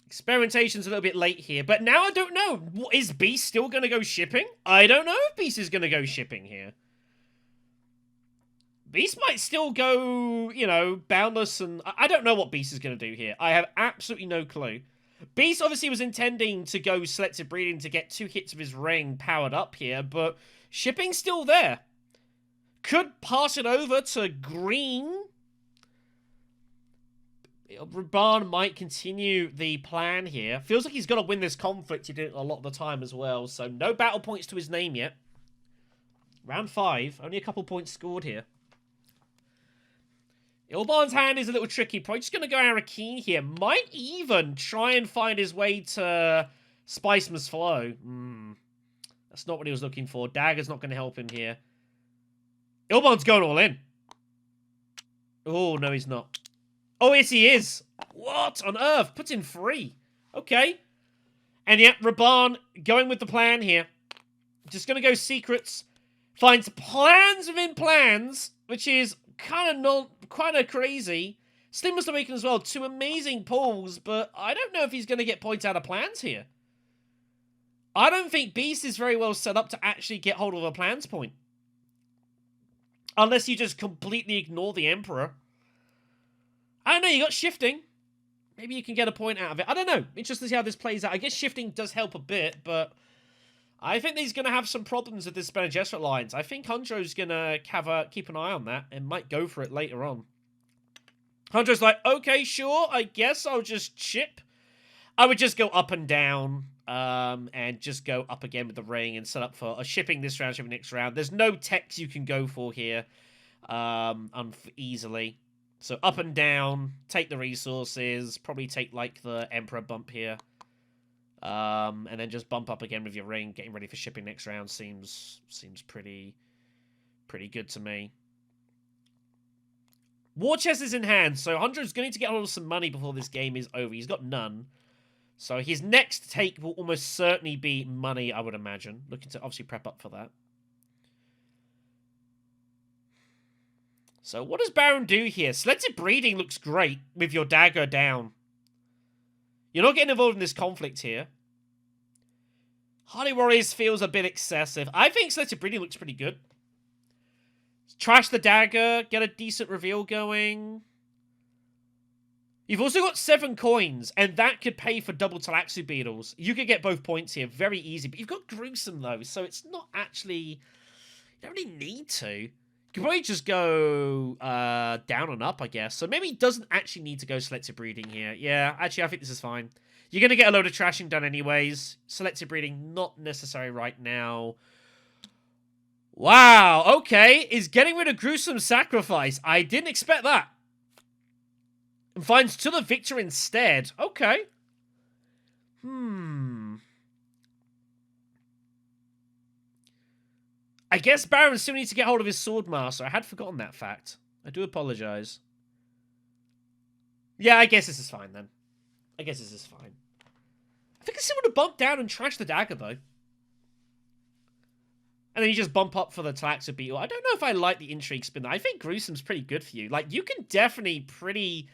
Experimentation's a little bit late here, but now I don't know. Is Beast still going to go shipping? I don't know if Beast is going to go shipping here. Beast might still go, you know, Boundless, and I don't know what Beast is going to do here. I have absolutely no clue. Beast obviously was intending to go Selective Breeding to get 2 hits of his ring powered up here, but shipping's still there. Could pass it over to Green. Raban might continue the plan here. Feels like he's got to win this conflict. He did it a lot of the time as well, so no battle points to his name yet. Round 5, only a couple points scored here. Ilban's hand is a little tricky. Probably just going to go Arrakis here. Might even try and find his way to Spice Must Flow. That's not what he was looking for. Dagger's not going to help him here. Ilban's going all in. Oh, no, he's not. Oh, yes, he is. What on earth? Puts in 3. Okay. And yet, Raban going with the plan here. Just going to go Secrets. Finds plans within plans, which is kind of crazy. Slim Must Awaken as well. 2 amazing pulls, but I don't know if he's going to get points out of plans here. I don't think Beast is very well set up to actually get hold of a plans point. Unless you just completely ignore the Emperor. I don't know, you got shifting. Maybe you can get a point out of it. I don't know. Interesting to see how this plays out. I guess shifting does help a bit, but I think he's going to have some problems with this Bene Gesserit lines. I think Hondro's going to keep an eye on that and might go for it later on. Hondro's like, okay, sure, I guess I'll just chip. I would just go up and down and just go up again with the ring and set up for a shipping this round, shipping next round. There's no techs you can go for here easily. So up and down, take the resources, probably take like the Emperor bump here. And then just bump up again with your ring, getting ready for shipping next round seems pretty good to me. War chest is in hand, so Hunter's going to get hold of some money before this game is over. He's got none. So his next take will almost certainly be money, I would imagine. Looking to obviously prep up for that. So what does Baron do here? Selective Breeding looks great with your dagger down. You're not getting involved in this conflict here. Hardy Warriors feels a bit excessive. I think Selective Breeding looks pretty good. Trash the dagger, get a decent reveal going. You've also got 7 coins, and that could pay for double Talaxu Beetles. You could get both points here, very easy. But you've got Gruesome, though, so it's not actually... You don't really need to. You could probably just go down and up, I guess. So maybe he doesn't actually need to go Selective Breeding here. Yeah, actually, I think this is fine. You're going to get a load of trashing done anyways. Selective Breeding, not necessary right now. Wow, okay. Is getting rid of Gruesome Sacrifice. I didn't expect that. And finds To the Victor instead. Okay. I guess Baron still needs to get hold of his Swordmaster. I had forgotten that fact. I do apologize. Yeah, I guess this is fine then. I guess this is fine. I think I still want to bump down and trash the dagger, though. And then you just bump up for the Talaxa Beetle. I don't know if I like the Intrigue spin. I think Gruesome's pretty good for you. Like, you can definitely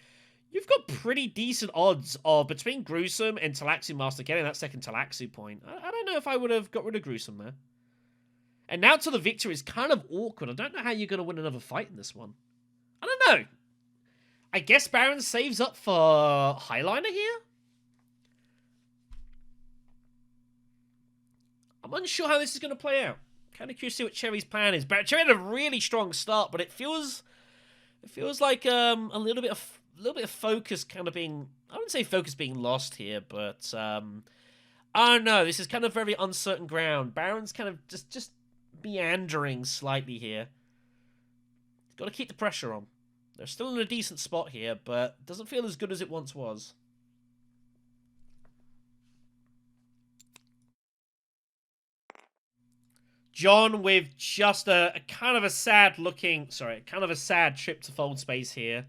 you've got pretty decent odds of between Gruesome and Talaxu Master getting that second Talaxu point. I don't know if I would have got rid of Gruesome there. And now to the victory is kind of awkward. I don't know how you're going to win another fight in this one. I don't know. I guess Baron saves up for Highliner here? I'm unsure how this is going to play out. Kind of curious to see what Cherry's plan is. Cherry had a really strong start, but it feels like a little bit of focus kind of being, I wouldn't say focus being lost here, but I don't know. This is kind of very uncertain ground. Baron's kind of just meandering slightly here. Got to keep the pressure on. They're still in a decent spot here, but doesn't feel as good as it once was. John with just a kind of a sad looking, kind of a sad trip to Fold Space here.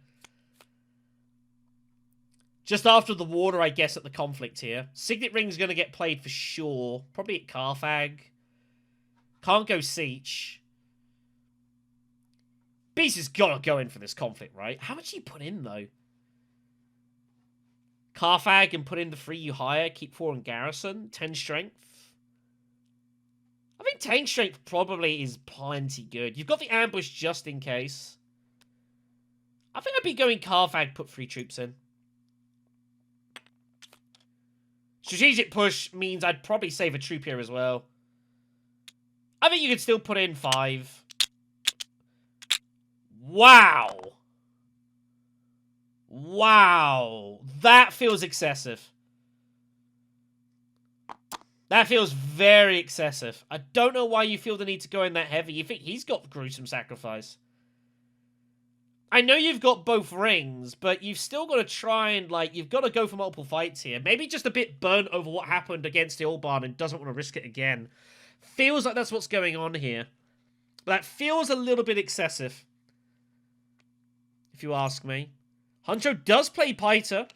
Just after the water, I guess, at the conflict here. Signet Ring's going to get played for sure. Probably at Carthag. Can't go Siege. Beast has got to go in for this conflict, right? How much do you put in, though? Carthag and put in the 3 you hire. Keep 4 in Garrison. 10 Strength. I think 10 Strength probably is plenty good. You've got the ambush just in case. I think I'd be going Carthag, put 3 troops in. Strategic push means I'd probably save a troop here as well. I think you could still put in 5. Wow. Wow. That feels excessive. That feels very excessive. I don't know why you feel the need to go in that heavy. You think he's got gruesome sacrifice. I know you've got both rings, but you've still got to try and, like, you've got to go for multiple fights here. Maybe just a bit burnt over what happened against Ilban and doesn't want to risk it again. Feels like that's what's going on here. But that feels a little bit excessive, if you ask me. Huncho does play Piter.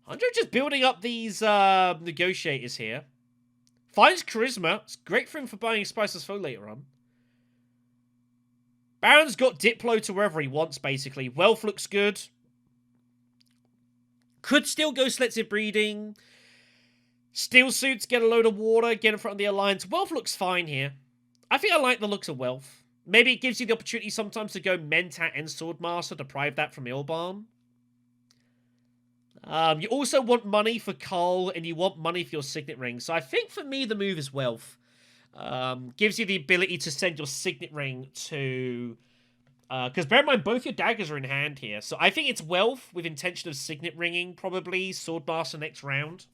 Huncho just building up these negotiators here. Finds Charisma. It's great for him for buying Spiceless Foe later on. Baron's got Diplo to wherever he wants, basically. Wealth looks good. Could still go Selective Breeding. Steel Suits, get a load of water, get in front of the Alliance. Wealth looks fine here. I think I like the looks of Wealth. Maybe it gives you the opportunity sometimes to go Mentat and Swordmaster, deprive that from Ilban. You also want money for Cole, and you want money for your Signet Ring. So I think for me, the move is Wealth. Gives you the ability to send your Signet Ring to... Because bear in mind, both your daggers are in hand here. So I think it's Wealth with intention of Signet Ringing, probably. Swordmaster next round.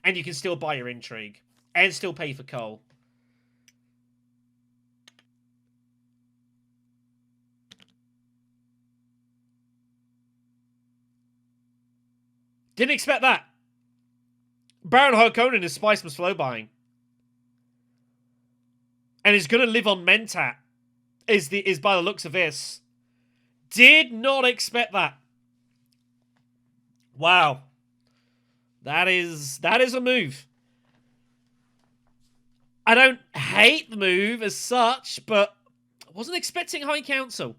And you can still buy your Intrigue. And still pay for Cole. Didn't expect that. Baron Harkonnen is Spicemas flow buying. And is going to live on Mentat. Is by the looks of this. Did not expect that. Wow. That is a move. I don't hate the move as such, but I wasn't expecting High Council.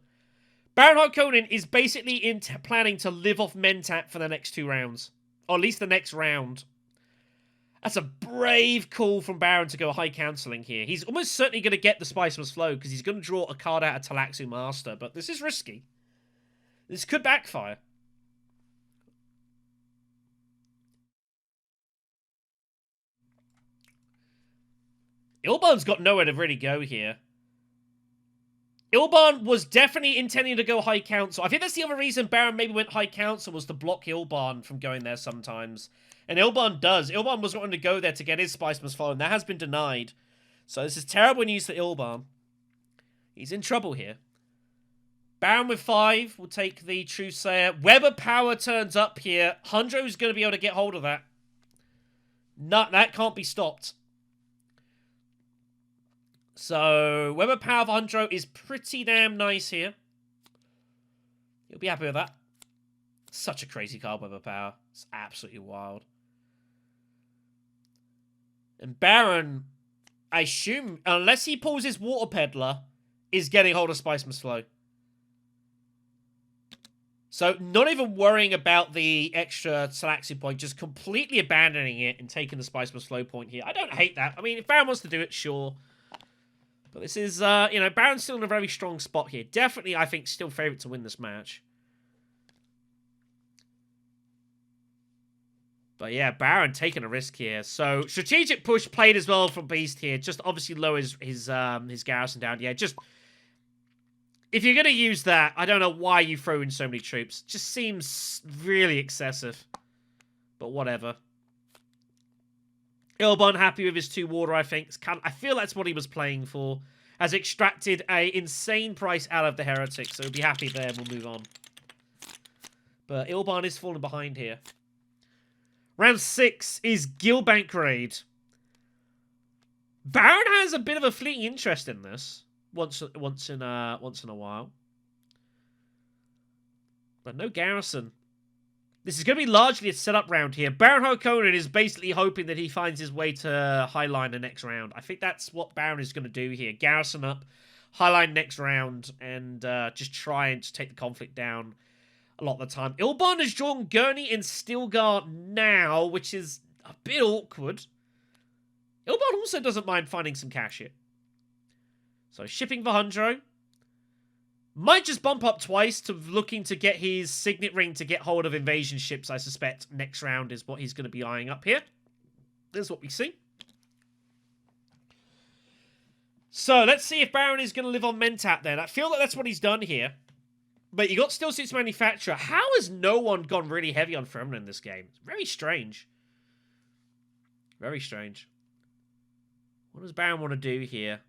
Baron Harkonnen is basically planning to live off Mentat for the next 2 rounds. Or at least the next round. That's a brave call from Baron to go High Counseling here. He's almost certainly going to get the Spicemas Flow because he's going to draw a card out of Talaxu Master. But this is risky. This could backfire. Ilban's got nowhere to really go here. Ilban was definitely intending to go High Council. I think that's the other reason Baron maybe went High Council, was to block Ilban from going there sometimes. And Ilban does. Ilban was wanting to go there to get his Spicemas Flow, and that has been denied. So this is terrible news for Ilban. He's in trouble here. Baron with 5 will take the Truesayer. Weber Power turns up here. Hundro's going to be able to get hold of that. That can't be stopped. So, Weber Power for Hundro is pretty damn nice here. You'll be happy with that. Such a crazy card, Weber Power. It's absolutely wild. And Baron, I assume, unless he pulls his Water Peddler, is getting hold of Spice Must Flow. So, not even worrying about the extra Salaxi point, just completely abandoning it and taking the Spice Must Flow point here. I don't hate that. I mean, if Baron wants to do it, sure. But this is, you know, Baron's still in a very strong spot here. Definitely, I think, still favourite to win this match. But yeah, Baron taking a risk here. So, strategic push played as well from Beast here. Just obviously lowers his garrison down. Yeah, just... If you're going to use that, I don't know why you throw in so many troops. It just seems really excessive. But whatever. Ilbon happy with his 2 water, I think. I feel that's what he was playing for. Has extracted a insane price out of the Heretic, so he'll be happy there and we'll move on. But Ilbon is falling behind here. Round 6 is Gilbank Raid. Baron has a bit of a fleeting interest in this. Once in a while. But no garrison. This is going to be largely a setup round here. Baron Harkonnen is basically hoping that he finds his way to Highline the next round. I think that's what Baron is going to do here. Garrison up, Highline next round, and just try and just take the conflict down a lot of the time. Ilbon has drawn Gurney and Stilgar now, which is a bit awkward. Ilbon also doesn't mind finding some cash here. So, shipping for Hundro. Might just bump up twice to looking to get his Signet Ring to get hold of invasion ships, I suspect. Next round is what he's going to be eyeing up here. There's what we see. So, let's see if Baron is going to live on Mentat then. I feel like that's what he's done here. But you got Steel Suits Manufacturer. How has no one gone really heavy on Fremen in this game? It's very strange. Very strange. What does Baron want to do here?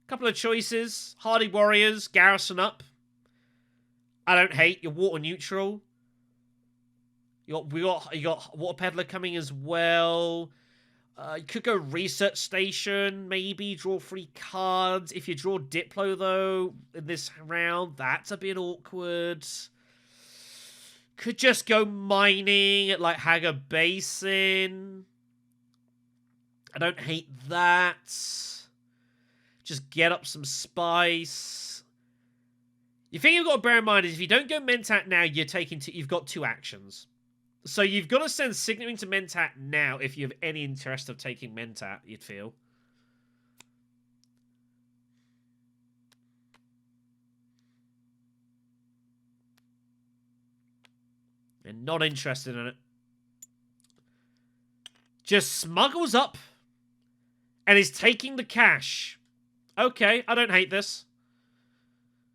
Couple of choices. Hardy Warriors, Garrison up. I don't hate. You're water neutral. You got Water Peddler coming as well. You could go Research Station, maybe draw 3 cards. If you draw Diplo though in this round, that's a bit awkward. Could just go mining at like Hagar Basin. I don't hate that. Just get up some spice. The thing you've got to bear in mind is if you don't go Mentat now, you've got 2 actions. So you've got to send Signet Ring to Mentat now if you have any interest of taking Mentat, you'd feel. And not interested in it. Just smuggles up and is taking the cash. Okay, I don't hate this.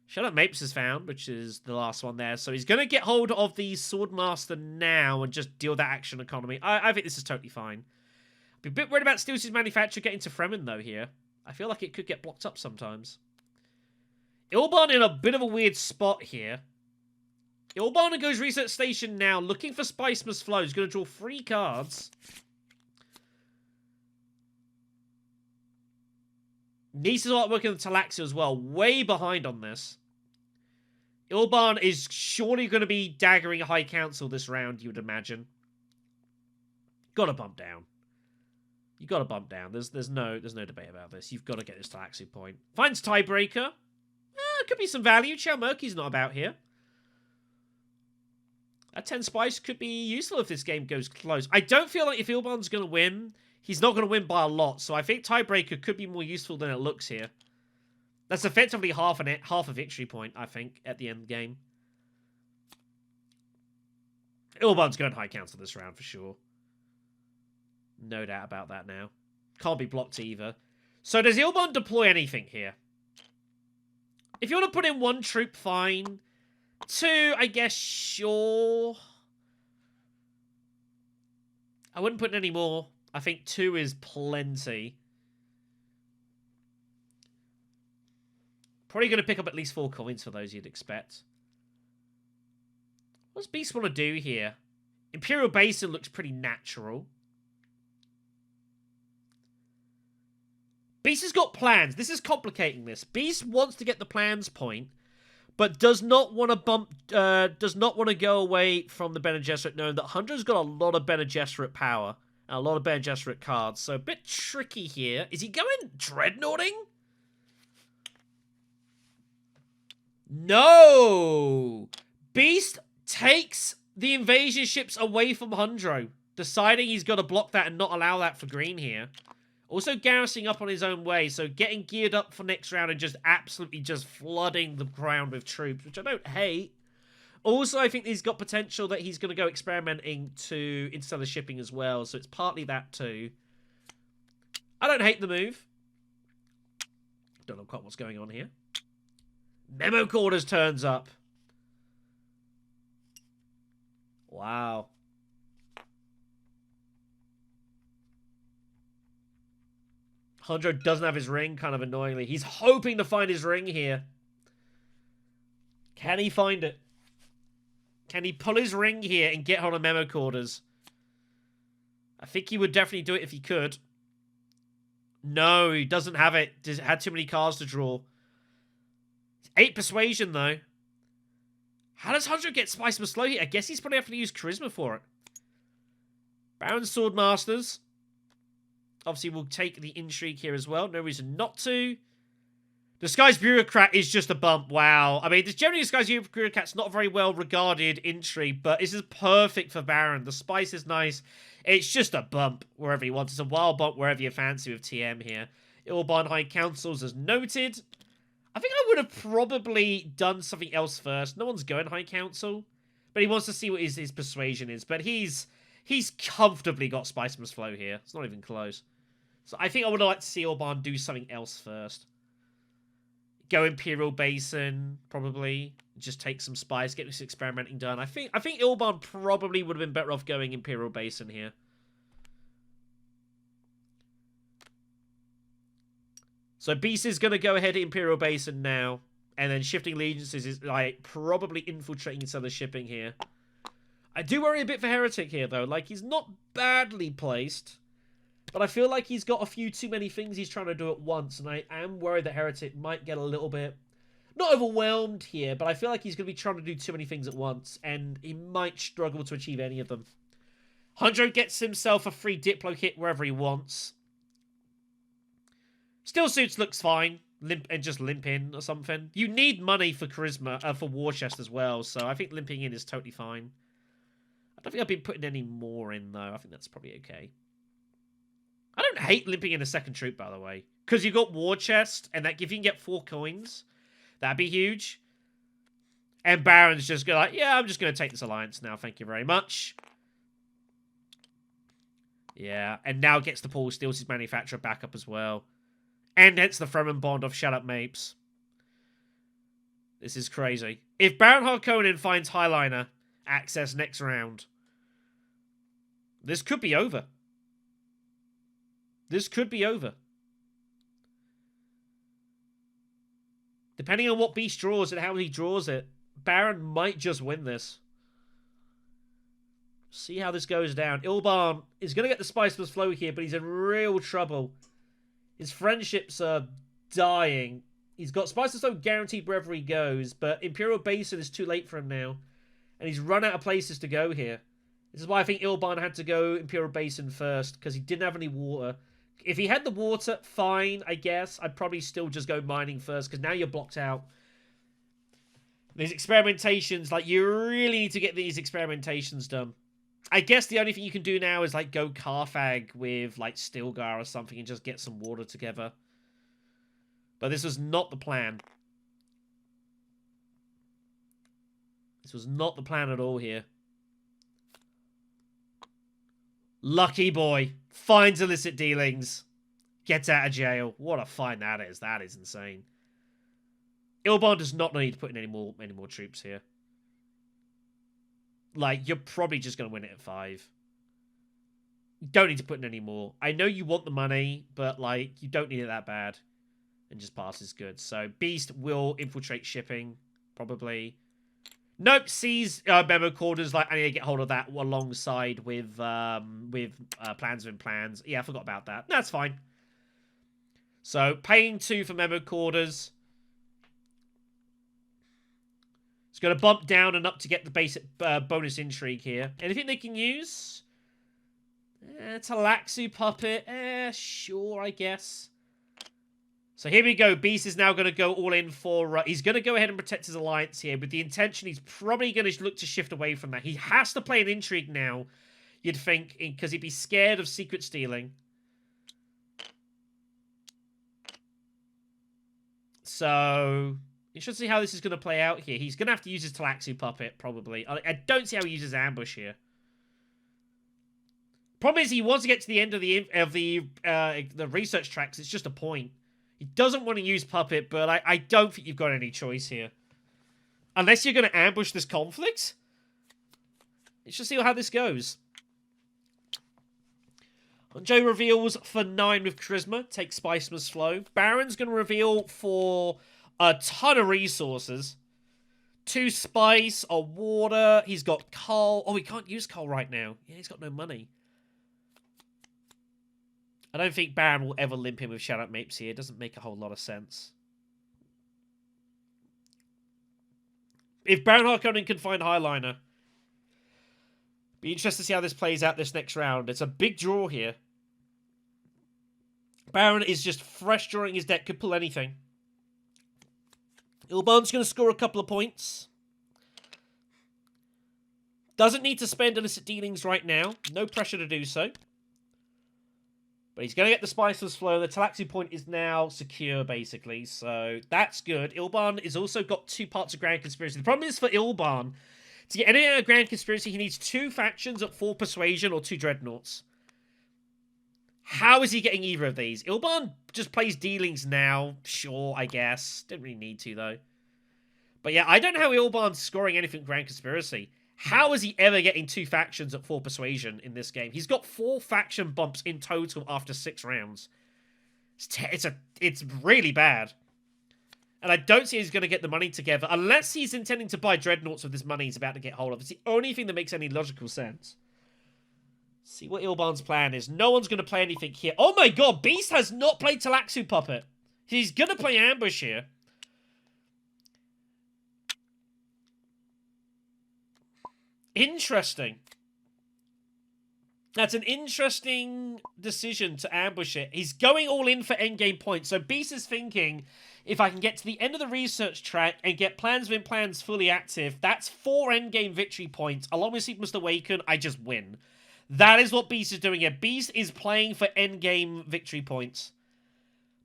Shadow Mapes is found, which is the last one there. So he's going to get hold of the Swordmaster now and just deal that action economy. I think this is totally fine. Be a bit worried about Steel Suits Manufacturer getting to Fremen, though, here. I feel like it could get blocked up sometimes. Ilbon in a bit of a weird spot here. Ilbon goes Research Station now, looking for Spice Must Flow. He's going to draw 3 cards. Needs to start working on Talaxia as well. Way behind on this. Ilbon is surely going to be daggering High Council this round, you would imagine. Gotta bump down. You gotta bump down. There's no debate about this. You've got to get this Talaxia point. Finds Tiebreaker. Could be some value. Chow Murky's not about here. A 10 Spice could be useful if this game goes close. I don't feel like if Ilbon's going to win, he's not going to win by a lot. So I think Tiebreaker could be more useful than it looks here. That's effectively half a victory point, I think, at the end of the game. Ilbon's going High Council this round for sure. No doubt about that now. Can't be blocked either. So does Ilbon deploy anything here? If you want to put in 1 troop, fine. 2, I guess, sure. I wouldn't put in any more. I think 2 is plenty. Probably going to pick up at least 4 coins for those you'd expect. What does Beast want to do here? Imperial Basin looks pretty natural. Beast has got plans. This is complicating this. Beast wants to get the plans point, but does not want to go away from the Bene Gesserit, knowing that Hunter's got a lot of Bene Gesserit power. A lot of Bene Gesserit cards, so a bit tricky here. Is he going Dreadnoughting? No! Beast takes the invasion ships away from Hundro, deciding he's got to block that and not allow that for green here. Also garrisoning up on his own way, so getting geared up for next round and just absolutely just flooding the ground with troops, which I don't hate. Also, I think he's got potential that he's going to go experimenting to interstellar shipping as well, so it's partly that too. I don't hate the move. Don't know quite what's going on here. Memo Quarters turns up. Wow. Hundred doesn't have his ring, kind of annoyingly. He's hoping to find his ring here. Can he find it? Can he pull his ring here and get hold of Memo Quarters? I think he would definitely do it if he could. No, he doesn't have it. Had too many cards to draw. 8 persuasion, though. How does Hundred get Spice slow here? I guess he's probably have to use Charisma for it. Baron Swordmasters. Obviously, we'll take the Intrigue here as well. No reason not to. Disguised Bureaucrat is just a bump. Wow. I mean, generally Disguised Bureaucrat's not a very well regarded Intrigue, but this is perfect for Baron. The Spice is nice. It's just a bump wherever you want. It's a wild bump wherever you fancy with TM here. Ilban High Councils as noted. I think I would have probably done something else first. No one's going High Council, but he wants to see what his persuasion is. But he's comfortably got Spice Must Flow here. It's not even close. So I think I would have liked to see Ilban do something else first. Go Imperial Basin, probably. Just take some spice, get this experimenting done. I think Ilban probably would have been better off going Imperial Basin here. So Beast is going to go ahead to Imperial Basin now. And then Shifting Allegiances is like probably infiltrating each other's shipping here. I do worry a bit for Heretic here, though. Like, he's not badly placed. But I feel like he's got a few too many things he's trying to do at once. And I am worried that Heretic might get a little bit... not overwhelmed here, but I feel like he's going to be trying to do too many things at once. And he might struggle to achieve any of them. Hundred gets himself a free Diplo hit wherever he wants. Still Suits looks fine. Limp and just limp in or something. You need money for Charisma, for War Chest as well. So I think limping in is totally fine. I don't think I've been putting any more in, though. I think that's probably okay. I don't hate limping in a second troop, by the way. Because you've got War Chest, and that if you can get 4 coins, that'd be huge. And Baron's just go like, yeah, I'm just going to take this alliance now. Thank you very much. Yeah, and now gets the Paul steals his manufacturer back up as well. And hence the Fremen bond of Shut Up Mapes. This is crazy. If Baron Harkonnen finds Highliner access next round, this could be over. This could be over. Depending on what Beast draws and how he draws it, Baron might just win this. See how this goes down. Ilban is going to get the Spice Must Flow here, but he's in real trouble. His friendships are dying. He's got Spice Must Flow guaranteed wherever he goes, but Imperial Basin is too late for him now. And he's run out of places to go here. This is why I think Ilban had to go Imperial Basin first, because he didn't have any water. If he had the water, fine, I guess. I'd probably still just go mining first, because now you're blocked out. These experimentations, like, you really need to get these experimentations done. I guess the only thing you can do now is, like, go Carthag with, like, Stilgar or something and just get some water together. But this was not the plan. This was not the plan at all here. Lucky boy. Finds illicit dealings. Gets out of jail. What a find that is. That is insane. Ilban does not need to put in any more troops here. Like, you're probably just going to win it at 5. You don't need to put in any more. I know you want the money, but, like, you don't need it that bad. And just pass is good. So, Beast will infiltrate shipping, probably. Nope, sees Memo Quarters. Like, I need to get hold of that alongside with Plans within Plans. Yeah, I forgot about that. That's fine. So, paying 2 for Memo Quarters. It's going to bump down and up to get the basic bonus intrigue here. Anything they can use? Talaxu puppet. Sure, I guess. So here we go. Beast is now going to go all in for... he's going to go ahead and protect his alliance here. With the intention, he's probably going to look to shift away from that. He has to play an intrigue now, you'd think, because he'd be scared of secret stealing. So... you should see how this is going to play out here. He's going to have to use his Talaxu puppet, probably. I don't see how he uses ambush here. Problem is, he wants to get to the end of the research tracks. It's just a point. He doesn't want to use puppet, but I don't think you've got any choice here. Unless you're going to ambush this conflict. Let's just see how this goes. Joe reveals for 9 with Charisma. Takes Spiceman's Flow. Baron's going to reveal for a ton of resources. 2 Spice, a Water. He's got Coal. Oh, he can't use Coal right now. Yeah, he's got no money. I don't think Baron will ever limp him with Shout Out Mapes here. It doesn't make a whole lot of sense. If Baron Harkonnen can find Highliner, be interested to see how this plays out this next round. It's a big draw here. Baron is just fresh drawing his deck, could pull anything. Ilban's going to score a couple of points. Doesn't need to spend illicit dealings right now. No pressure to do so. But he's going to get the Spiceless Flow. The Talaxu point is now secure, basically. So that's good. Ilban has also got 2 parts of Grand Conspiracy. The problem is for Ilban, to get any Grand Conspiracy, he needs 2 factions at 4 Persuasion or 2 Dreadnoughts. How is he getting either of these? Ilban just plays dealings now. Sure, I guess. Didn't really need to, though. But yeah, I don't know how Ilban's scoring anything Grand Conspiracy. How is he ever getting 2 factions at 4 Persuasion in this game? He's got 4 faction bumps in total after 6 rounds. It's really bad. And I don't see he's going to get the money together unless he's intending to buy Dreadnoughts with this money he's about to get hold of. It's the only thing that makes any logical sense. See what Ilban's plan is. No one's going to play anything here. Oh my god, Beast has not played Talaxu Puppet. He's going to play Ambush here. Interesting. That's an interesting decision to ambush it. He's going all in for endgame points. So Beast is thinking, if I can get to the end of the research track and get Plans Within Plans fully active, that's 4 endgame victory points. Along with Seek Must Awaken, I just win. That is what Beast is doing here. Beast is playing for endgame victory points.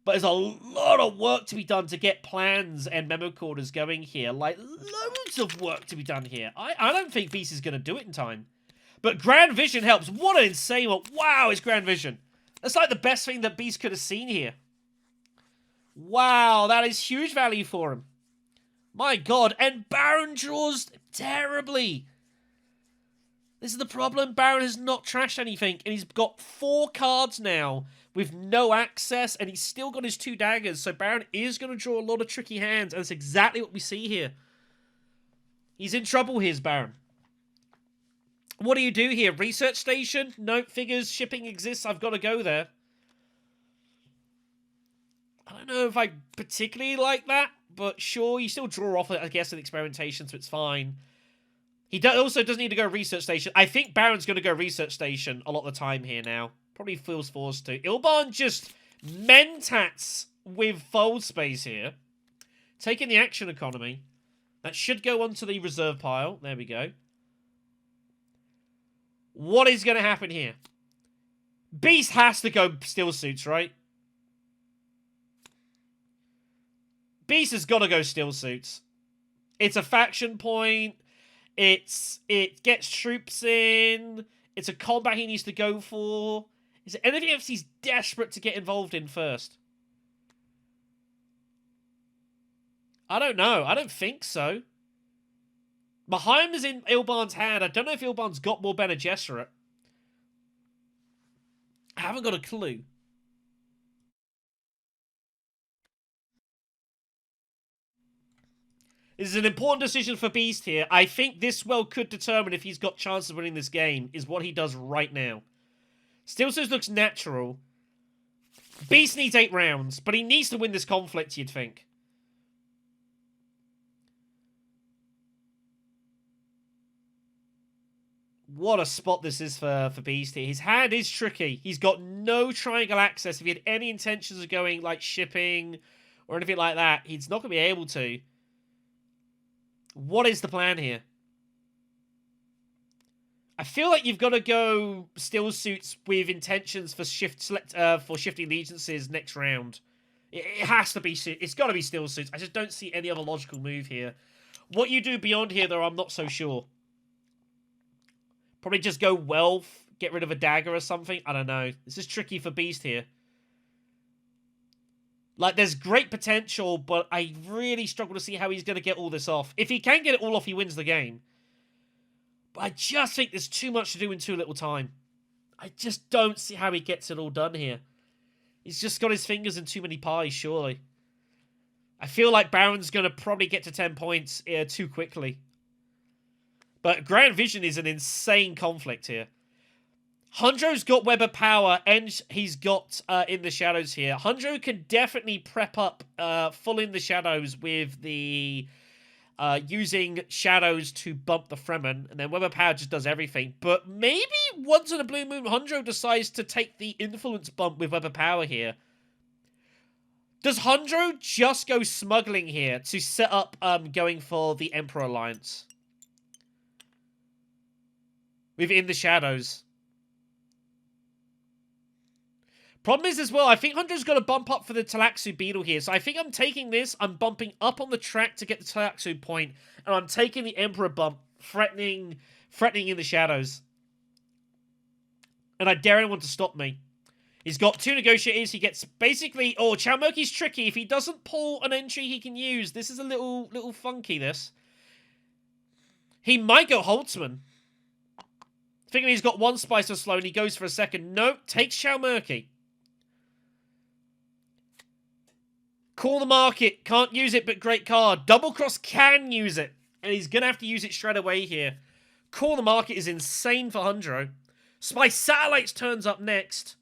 But there's a lot of work to be done to get plans and memo quarters going here. Like, loads of work to be done here. I don't think Beast is going to do it in time. But Grand Vision helps. What an insane one. Wow, it's Grand Vision. That's like the best thing that Beast could have seen here. Wow, that is huge value for him. My god. And Baron draws terribly. This is the problem. Baron has not trashed anything. And he's got 4 cards now with no access. And he's still got his 2 daggers. So Baron is going to draw a lot of tricky hands. And that's exactly what we see here. He's in trouble here, Baron. What do you do here? Research station? Note figures, shipping exists. I've got to go there. I don't know if I particularly like that. But sure, you still draw off, I guess, an experimentation. So it's fine. He also doesn't need to go research station. I think Baron's going to go research station a lot of the time here now. Probably feels forced to. Ilban just mentats with fold space here. Taking the action economy. That should go onto the reserve pile. There we go. What is going to happen here? Beast has to go Steel Suits, right? Beast has got to go Steel Suits. It's a faction point. It gets troops in. It's a combat he needs to go for. Is there anything else he's desperate to get involved in first? I don't know. I don't think so. Maheim is in Ilban's hand. I don't know if Ilban's got more Bene Gesserit. I haven't got a clue. This is an important decision for Beast here. I think this well could determine if he's got chances of winning this game, is what he does right now. Steel Suits looks natural. Beast needs 8 rounds, but he needs to win this conflict, you'd think. What a spot this is for Beast here. His hand is tricky. He's got no triangle access. If he had any intentions of going, like, shipping or anything like that, he's not going to be able to. What is the plan here? I feel like you've got to go still suits with intentions for shifting allegiances next round. It has to be. It's got to be still suits. I just don't see any other logical move here. What you do beyond here, though, I'm not so sure. Probably just go wealth, get rid of a dagger or something. I don't know. This is tricky for Beast here. Like, there's great potential, but I really struggle to see how he's going to get all this off. If he can get it all off, he wins the game. But I just think there's too much to do in too little time. I just don't see how he gets it all done here. He's just got his fingers in too many pies, surely. I feel like Baron's going to probably get to 10 points too quickly. But Grand Vision is an insane conflict here. Hundro's got Web of Power, and he's got In the Shadows here. Hundro can definitely prep up full In the Shadows with the using Shadows to bump the Fremen, and then Web of Power just does everything. But maybe once in a blue moon, Hundro decides to take the influence bump with Web of Power here. Does Hundro just go smuggling here to set up going for the Emperor Alliance? Within the Shadows. Problem is as well, I think Hunter's got to bump up for the Talaxu Beetle here. So I think I'm taking this, I'm bumping up on the track to get the Talaxu point, and I'm taking the Emperor bump, threatening In the Shadows. And I dare anyone to stop me. He's got 2 negotiators, he gets basically... Oh, Chalmerky's tricky. If he doesn't pull an entry he can use, this is a little funky, this. He might go Holtzman. Thinking he's got 1 Spice or Slow, and he goes for a second. Nope, takes Chalmerky. Call the Market. Can't use it, but great card. Double Cross can use it. And he's going to have to use it straight away here. Call the Market is insane for Hundro. Spy Satellites turns up next.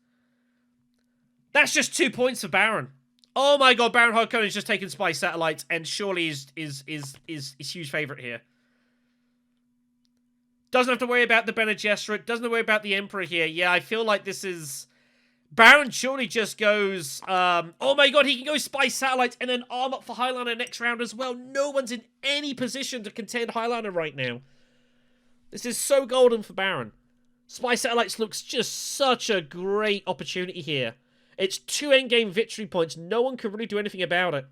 That's just 2 points for Baron. Oh my god, Baron Harkonnen's just taken Spy Satellites and surely is huge favourite here. Doesn't have to worry about the Bene Gesserit. Doesn't have to worry about the Emperor here. Yeah, I feel like this is... Baron surely just goes... oh my god, he can go Spy Satellites and then arm up for Highliner next round as well. No one's in any position to contend Highliner right now. This is so golden for Baron. Spy Satellites looks just such a great opportunity here. It's 2 endgame victory points. No one can really do anything about it.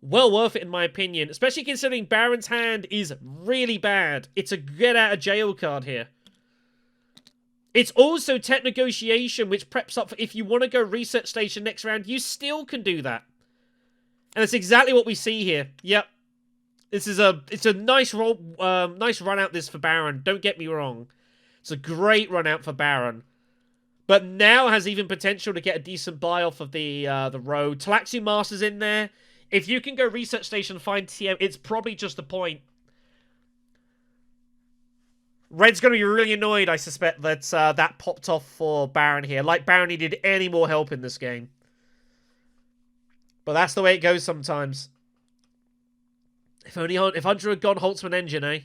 Well worth it in my opinion. Especially considering Baron's hand is really bad. It's a get out of jail card here. It's also Tech Negotiation, which preps up for if you want to go Research Station next round, you still can do that. And that's exactly what we see here. Yep. It's a nice roll, nice run out this for Baron. Don't get me wrong. It's a great run out for Baron. But now has even potential to get a decent buy off of the road. Talaxu Master's in there. If you can go Research Station, find TM, it's probably just a point. Red's going to be really annoyed, I suspect, that that popped off for Baron here. Like Baron needed any more help in this game. But that's the way it goes sometimes. If Hunter had gone Holtzman engine, eh?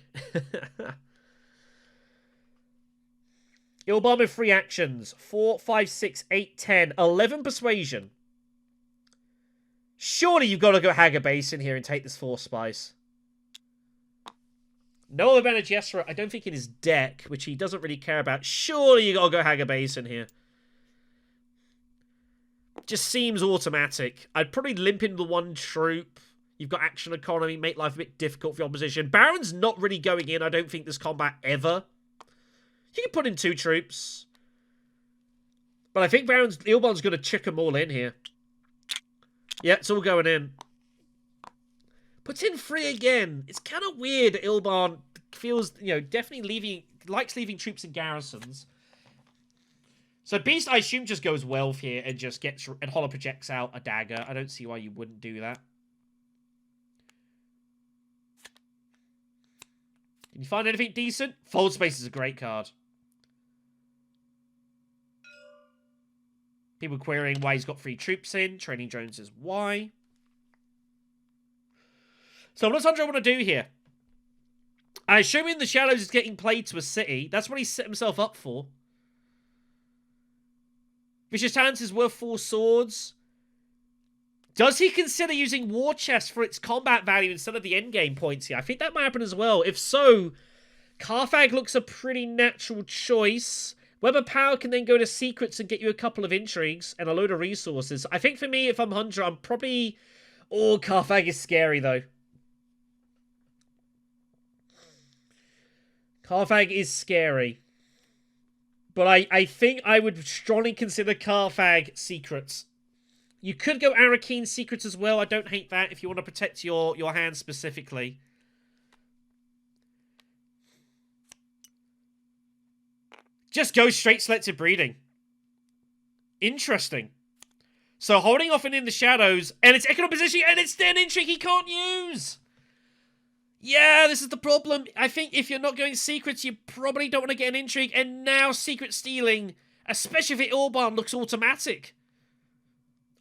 Ilbam with 3 actions. 4, 5, 6, 8, 10. 11 persuasion. Surely you've got to go Hager Basin here and take this 4 spice. No other Bene Gesserit, I don't think in his deck, which he doesn't really care about. Surely you got to go Hager Basin here. Just seems automatic. I'd probably limp into the 1 troop. You've got action economy, make life a bit difficult for your opposition. Baron's not really going in, I don't think, this combat ever. You can put in 2 troops. But I think Ilban's going to chick them all in here. Yeah, it's all going in. Puts in 3 again. It's kind of weird that Ilban feels, you know, definitely likes leaving troops in garrisons. So Beast, I assume, just goes Wealth here and just gets, and Hollow projects out a dagger. I don't see why you wouldn't do that. Can you find anything decent? Fold Space is a great card. People querying why he's got 3 troops in. Training drones is why. So what does Hunter want to do here? Show me in the shadows is getting played to a city. That's what he set himself up for. Vicious Talents is worth 4 swords. Does he consider using War Chest for its combat value instead of the endgame points here? I think that might happen as well. If so, Carthag looks a pretty natural choice. Web of Power can then go to Secrets and get you a couple of intrigues and a load of resources. I think for me, if I'm Hunter, I'm probably... Oh, Carthag is scary, though. Carthag is scary. But I think I would strongly consider Carthag Secrets. You could go Arrakis Secrets as well. I don't hate that if you want to protect your hand specifically. Just go straight selective breeding. Interesting. So holding off and in the shadows, and it's economic position, and it's an intrigue he can't use. Yeah, this is the problem. I think if you're not going secrets, you probably don't want to get an intrigue, and now secret stealing, especially if Ilban looks automatic.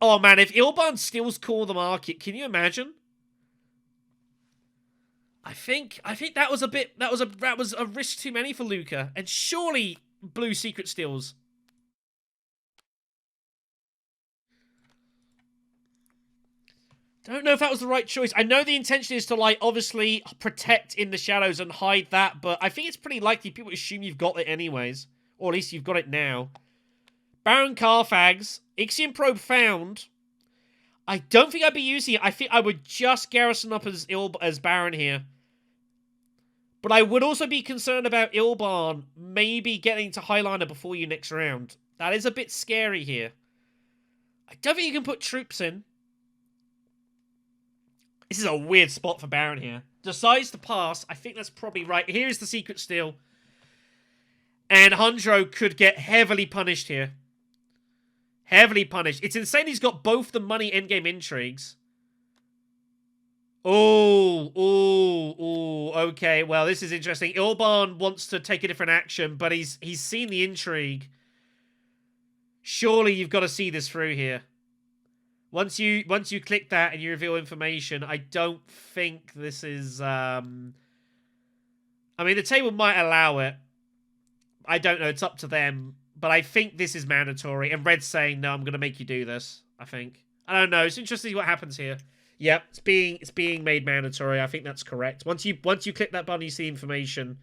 Oh man, if Ilban steals Call the Market, can you imagine? I think that was a bit that was a risk too many for Luca, and surely blue secret steals. Don't know if that was the right choice. I know the intention is to, like, obviously protect in the shadows and hide that, but I think it's pretty likely people assume you've got it anyways. Or at least you've got it now. Baron Carfags. Ixion Probe found. I don't think I'd be using it. I think I would just garrison up as Baron here. But I would also be concerned about Ilban maybe getting to Highliner before you next round. That is a bit scary here. I don't think you can put troops in. This is a weird spot for Baron here. Decides to pass. I think that's probably right. Here is the secret steal. And Hundro could get heavily punished here. Heavily punished. It's insane he's got both the money endgame intrigues. Oh, okay. Well, this is interesting. Ilban wants to take a different action, but he's seen the intrigue. Surely you've got to see this through here. Once you click that and you reveal information, I don't think this is... I mean, the table might allow it. I don't know. It's up to them. But I think this is mandatory. And Red's saying, no, I'm going to make you do this, I think. I don't know. It's interesting what happens here. Yep, it's being made mandatory. I think that's correct. Once you click that button, you see information.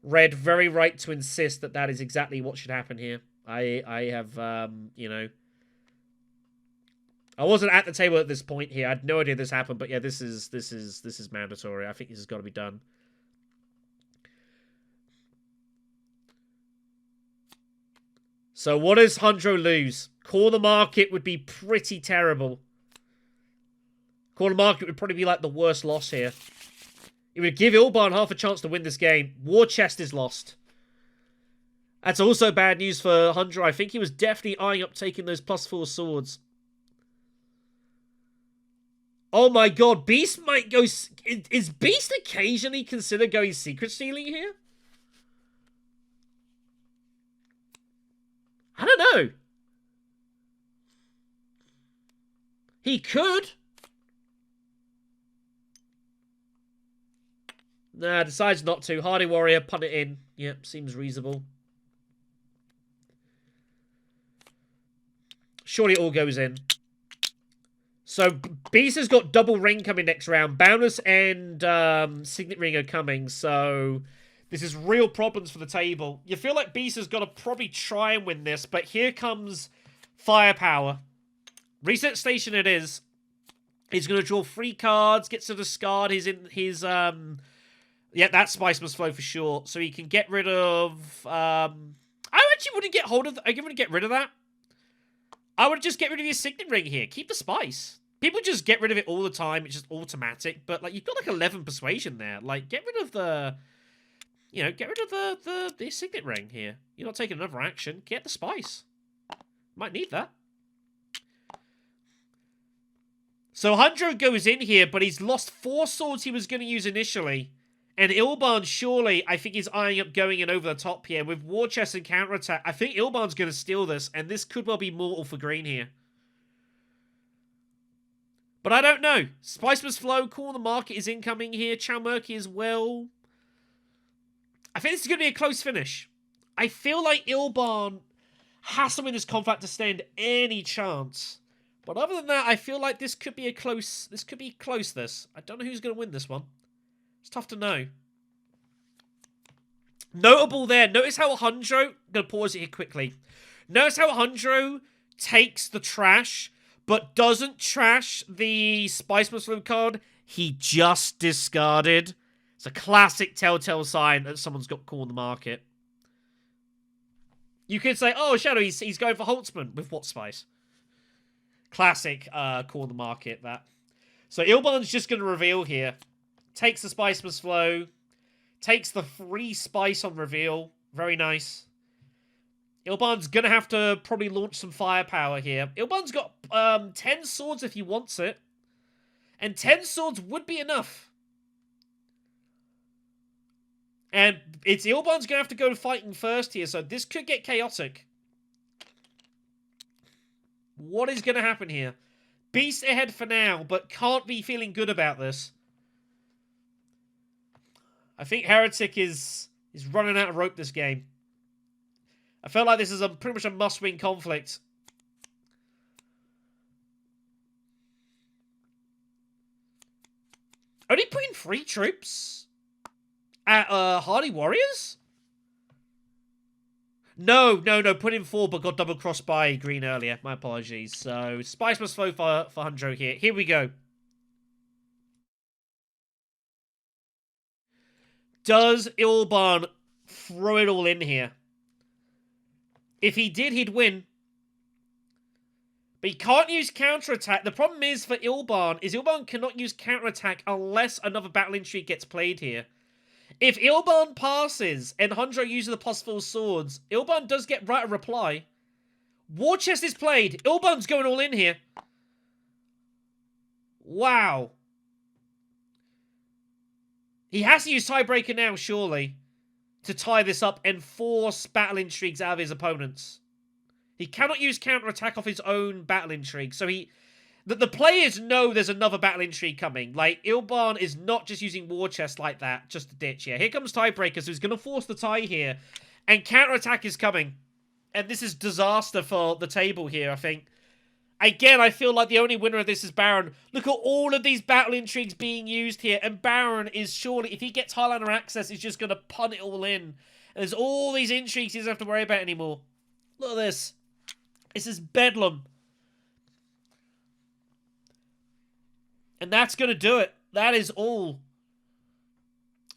Red, very right to insist that that is exactly what should happen here. I have, you know... I wasn't at the table at this point here. I had no idea this happened, but yeah, this is mandatory. I think this has got to be done. So what does Hundro lose? Call the Market would be pretty terrible. Call the Market would probably be like the worst loss here. It would give Ilban half a chance to win this game. War Chest is lost. That's also bad news for Hundro. I think he was definitely eyeing up taking those +4 swords. Oh my god, Beast might go... Is Beast occasionally consider going secret stealing here? I don't know. He could. Nah, decides not to. Hardy Warrior, punt it in. Yep, seems reasonable. Surely it all goes in. So, Beast has got double ring coming next round. Boundless and Signet Ring are coming, so this is real problems for the table. You feel like Beast has got to probably try and win this, but here comes Firepower. Reset Station it is. He's going to draw 3 cards, gets to discard his... yeah, that Spice must flow for sure. So he can get rid of... I actually wouldn't get hold of... I wouldn't get rid of that. I would just get rid of your Signet Ring here. Keep the Spice. People just get rid of it all the time. It's just automatic. But, like, you've got, like, 11 Persuasion there. Like, get rid of the... You know, get rid of the Signet Ring here. You're not taking another action. Get the Spice. Might need that. So, Hundro goes in here, but he's lost 4 swords he was going to use initially. And Ilban, surely, I think he's eyeing up going in over the top here. With War Chest and Counterattack, I think Ilban's going to steal this, and this could well be mortal for green here. But I don't know. Spice must flow. Call the Market is incoming here. Chow Murky as well. I think this is going to be a close finish. I feel like Ilban has to win this conflict to stand any chance. But other than that, I feel like this could be a close... This could be close, this. I don't know who's going to win this one. It's tough to know. Notable there. Notice how Hundro... I'm going to pause it here quickly. Notice how Hundro takes the trash, but doesn't trash the Spice Muslim card he just discarded. It's a classic telltale sign that someone's got caught on the market. You could say, oh, Shadow, he's going for Holtzman. With what spice? Classic call on the market, that. So Ilban's just going to reveal here. Takes the Spice Must Flow. Takes the free spice on reveal. Very nice. Ilban's going to have to probably launch some firepower here. Ilban's got 10 swords if he wants it. And 10 swords would be enough. And it's Ilban's going to have to go to fighting first here, so this could get chaotic. What is going to happen here? Beast ahead for now, but can't be feeling good about this. I think Heretic is running out of rope this game. I felt like this is pretty much a must-win conflict. Only putting 3 troops at Hardy Warriors? No. Put in 4, but got double-crossed by Green earlier. My apologies. So, Spice Must Flow for Hundro here. Here we go. Does Ilban throw it all in here? If he did, he'd win. But he can't use counterattack. The problem is for Ilban is Ilban cannot use counterattack unless another battle intrigue gets played here. If Ilban passes and Hundro uses the +4 swords, Ilban does get right of reply. War Chest is played. Ilban's going all in here. Wow. He has to use Tiebreaker now, surely, to tie this up and force battle intrigues out of his opponents. He cannot use counterattack off his own battle intrigue. So the players know there's another battle intrigue coming. Like, Ilban is not just using War Chest like that, just to ditch. Yeah, here comes Tiebreaker, so he's going to force the tie here. And counterattack is coming. And this is disaster for the table here, I think. Again, I feel like the only winner of this is Baron. Look at all of these battle intrigues being used here. And Baron is surely, if he gets Highlander access, he's just going to punt it all in. And there's all these intrigues he doesn't have to worry about anymore. Look at this. This is bedlam. And that's going to do it. That is all.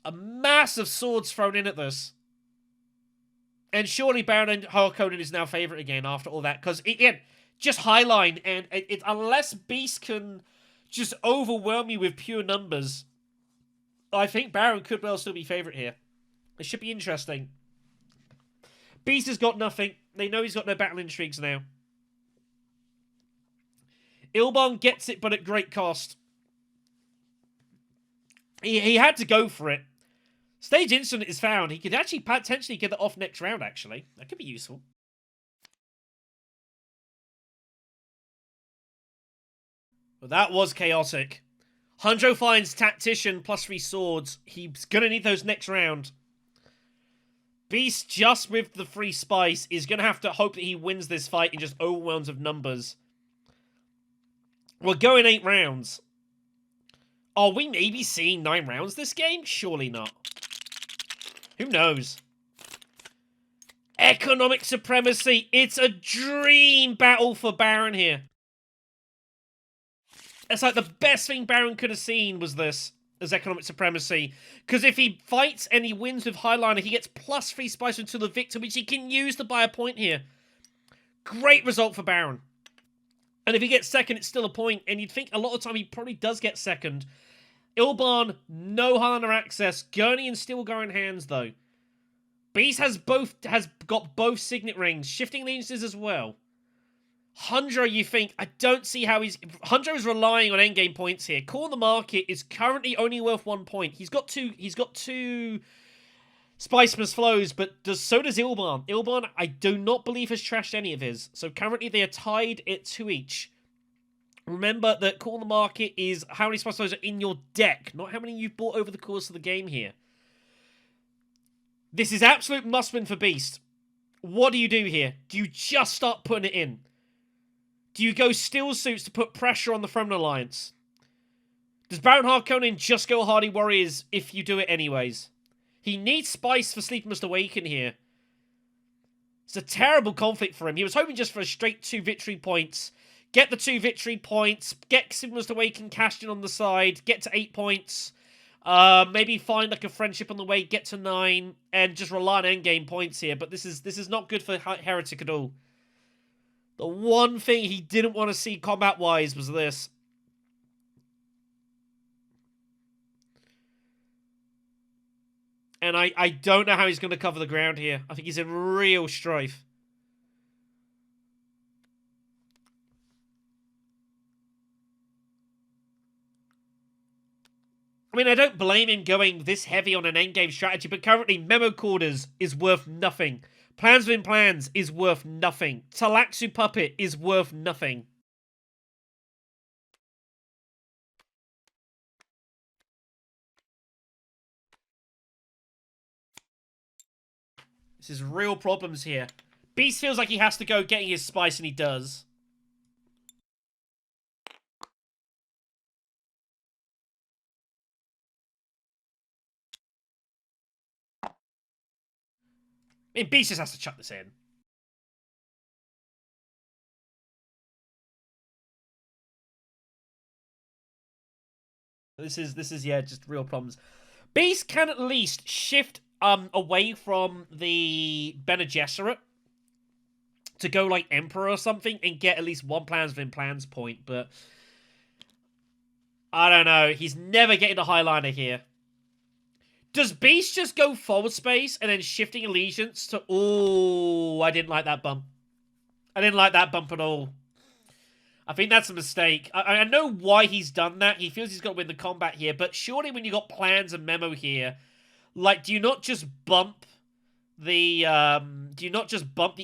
A massive swords thrown in at this. And surely Baron and Harkonnen is now favourite again after all that. Because, again, just highline. And unless Beast can just overwhelm you with pure numbers, I think Baron could well still be favourite here. It should be interesting. Beast has got nothing. They know he's got no battle intrigues now. Ilban gets it, but at great cost. He had to go for it. Stage Incident is found. He could actually potentially get it off next round, actually. That could be useful. Well, that was chaotic. Hundro finds Tactician +3 swords. He's going to need those next round. Beast, just with the free spice, is going to have to hope that he wins this fight in just overwhelms of numbers. We're going 8 rounds. Are we maybe seeing 9 rounds this game? Surely not. Who knows? Economic supremacy. It's a dream battle for Baron here. It's like the best thing Baron could have seen was this, as economic supremacy. Because if he fights and he wins with Highliner, he gets +3 spice until the victor, which he can use to buy a point here. Great result for Baron. And if he gets second, it's still a point. And you'd think a lot of the time he probably does get second. Ilban, no Highlander access. Gurney and Steel go in hands, though. Beast has got both Signet Rings. Shifting Allegiances as well. Hundro, you think, I don't see how he's... Hundro is relying on endgame points here. Call on the Market is currently only worth 1 point. He's got two Spice Must Flows, but so does Ilban. Ilban, I do not believe, has trashed any of his. So currently they are tied at 2 each. Remember that Call on the Market is how many Spice Flows are in your deck, not how many you've bought over the course of the game here. This is absolute must-win for Beast. What do you do here? Do you just start putting it in? Do you go Steel Suits to put pressure on the Fremen Alliance? Does Baron Harkonnen just go Hardy Warriors if you do it anyways? He needs Spice for Sleep Must Awaken here. It's a terrible conflict for him. He was hoping just for a straight 2 victory points. Get the 2 victory points. Get Sleep Must Awaken cashed in on the side. Get to 8 points. Maybe find like a friendship on the way. Get to 9. And just rely on endgame points here. But this is not good for Heretic at all. The one thing he didn't want to see combat-wise was this. And I don't know how he's going to cover the ground here. I think he's in real strife. I mean, I don't blame him going this heavy on an endgame strategy, but currently Memo Quarters is worth nothing. Plans within Plans is worth nothing. Talaxu Puppet is worth nothing. This is real problems here. Beast feels like he has to go getting his spice, and he does. I mean, Beast just has to chuck this in. This is yeah, just real problems. Beast can at least shift away from the Bene Gesserit to go like Emperor or something and get at least one Plans within Plans point, but I don't know. He's never getting a Highliner here. Does Beast just go forward space and then shifting allegiance to... Oh, I didn't like that bump. I didn't like that bump at all. I think that's a mistake. I know why he's done that. He feels he's got to win the combat here, but surely when you got Plans and Memo here, like, do you not just bump the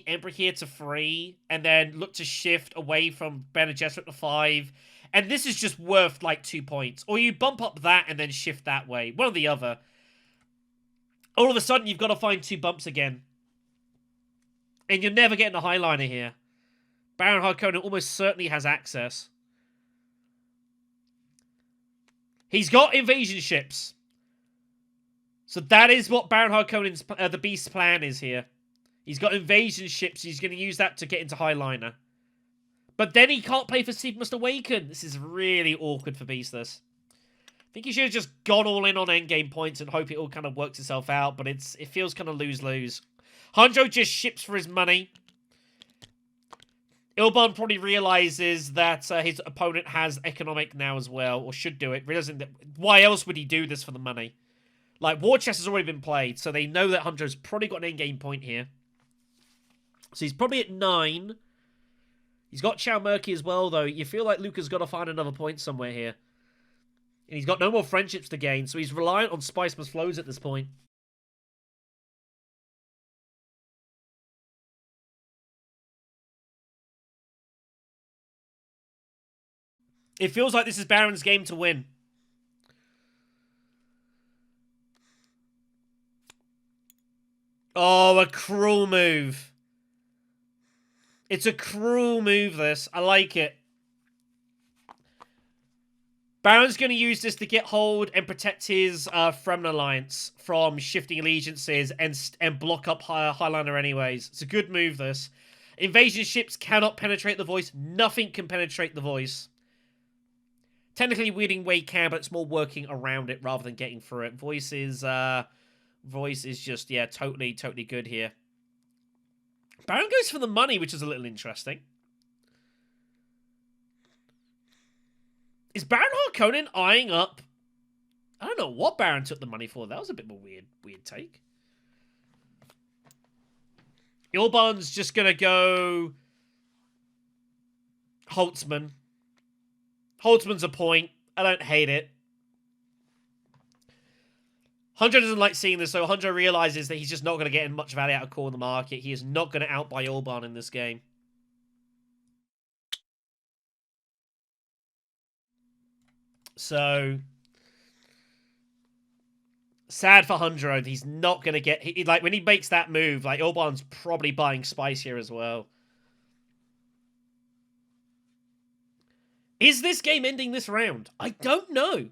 Emperor here to 3 and then look to shift away from Bene Gesserit to 5? And this is just worth like 2 points. Or you bump up that and then shift that way. One or the other. All of a sudden, you've got to find 2 bumps again. And you're never getting a Highliner here. Baron Harkonnen almost certainly has access. He's got invasion ships. So that is what Baron Harkonnen's, the Beast's plan is here. He's got invasion ships. He's going to use that to get into Highliner. But then he can't play for Sleep Must Awaken. This is really awkward for Beast, this. I think he should have just gone all in on endgame points and hope it all kind of works itself out, but it feels kind of lose-lose. Hanjo just ships for his money. Ilban probably realizes that his opponent has economic now as well, or should do it. Realizing that, why else would he do this for the money? Like, War Chest has already been played, so they know that Hanjo's probably got an endgame point here. So he's probably at 9. He's got Chow Murky as well, though. You feel like Luca's got to find another point somewhere here. And he's got no more friendships to gain, so he's reliant on Spice Must Flows at this point. It feels like this is Baron's game to win. Oh, a cruel move. It's a cruel move, this. I like it. Baron's going to use this to get hold and protect his Fremen Alliance from shifting allegiances and block up Highliner anyways. It's a good move, this. Invasion ships cannot penetrate the voice. Nothing can penetrate the voice. Technically, Weeding Way can, but it's more working around it rather than getting through it. Voice is just, yeah, totally good here. Baron goes for the money, which is a little interesting. Is Baron Harkonnen eyeing up? I don't know what Baron took the money for. That was a bit of a weird take. Ilban's just going to go Holtzman. Holtzman's a point. I don't hate it. Hanjo doesn't like seeing this, so Hanjo realizes that he's just not going to get much value out of core in the market. He is not going to outbuy Ilban in this game. So Sad for Hundred. He's not going to get... like, when he makes that move, like, Orban's probably buying spice here as well. Is this game ending this round? I don't know.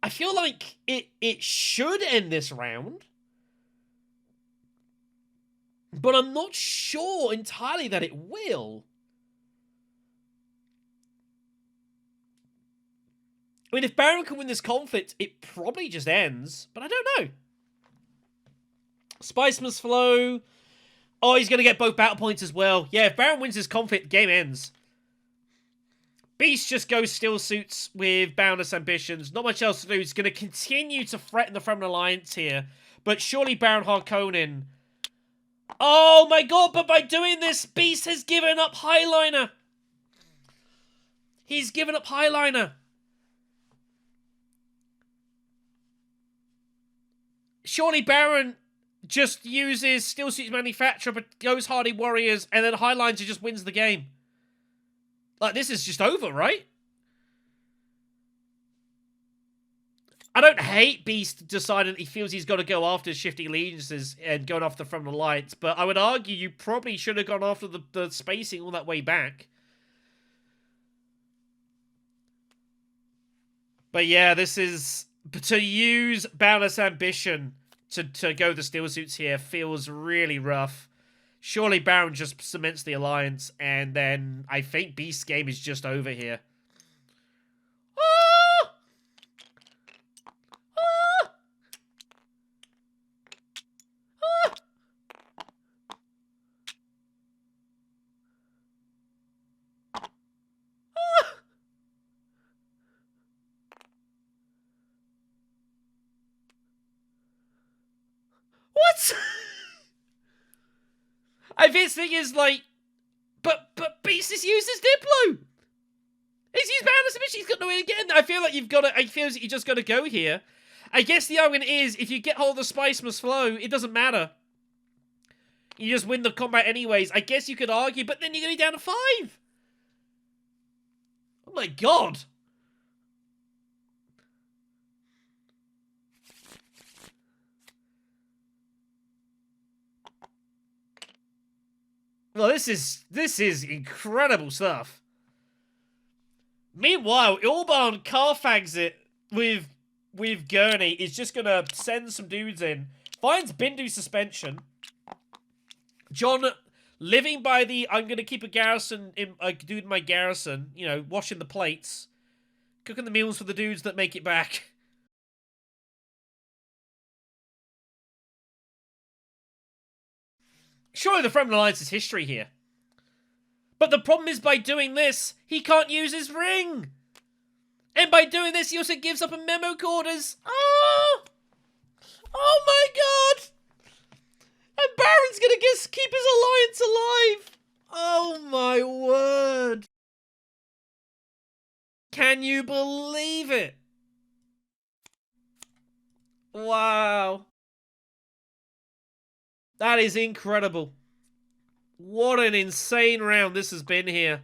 I feel like it should end this round. But I'm not sure entirely that it will. I mean, if Baron can win this conflict, it probably just ends. But I don't know. Spice must flow. Oh, he's going to get both battle points as well. Yeah, if Baron wins this conflict, game ends. Beast just goes still suits with Boundless Ambitions. Not much else to do. He's going to continue to threaten the Fremen Alliance here. But surely Baron Harkonnen... Oh my god, but by doing this, Beast has given up Highliner. He's given up Highliner. Surely Baron just uses Steel Suits Manufacturer, but goes Hardy Warriors, and then Highliner just wins the game. Like, this is just over, right? I don't hate Beast deciding he feels he's got to go after Shifty Allegiances and going after from the lights, but I would argue you probably should have gone after the spacing all that way back. But yeah, this is... to use Boundless Ambition to go the Steel Suits here feels really rough. Surely Baron just cements the alliance, and then I think Beast's game is just over here. Ah! Ah! Ah! Ah! What? I think this thing is like, but Beast has used his Diplo. He's used Boundless Ambition. He's got no way to get in there. I feel like you've got to. I feel like you just got to go here. I guess the argument is if you get hold of the Spice Must Flow, it doesn't matter. You just win the combat anyways. I guess you could argue, but then you're going to be down to 5. Oh my god. Well, this is incredible stuff. Meanwhile, Orban Carfags it with Gurney. Is just gonna send some dudes in. Finds Bindu suspension. John living by the I'm gonna keep a garrison in a dude in my garrison. You know, washing the plates, cooking the meals for the dudes that make it back. Surely the Fremen Alliance is history here. But the problem is by doing this, he can't use his ring. And by doing this, he also gives up a memo quarters. Oh! Oh my god! And Baron's gonna keep his alliance alive. Oh my word. Can you believe it? Wow. That is incredible. What an insane round this has been here.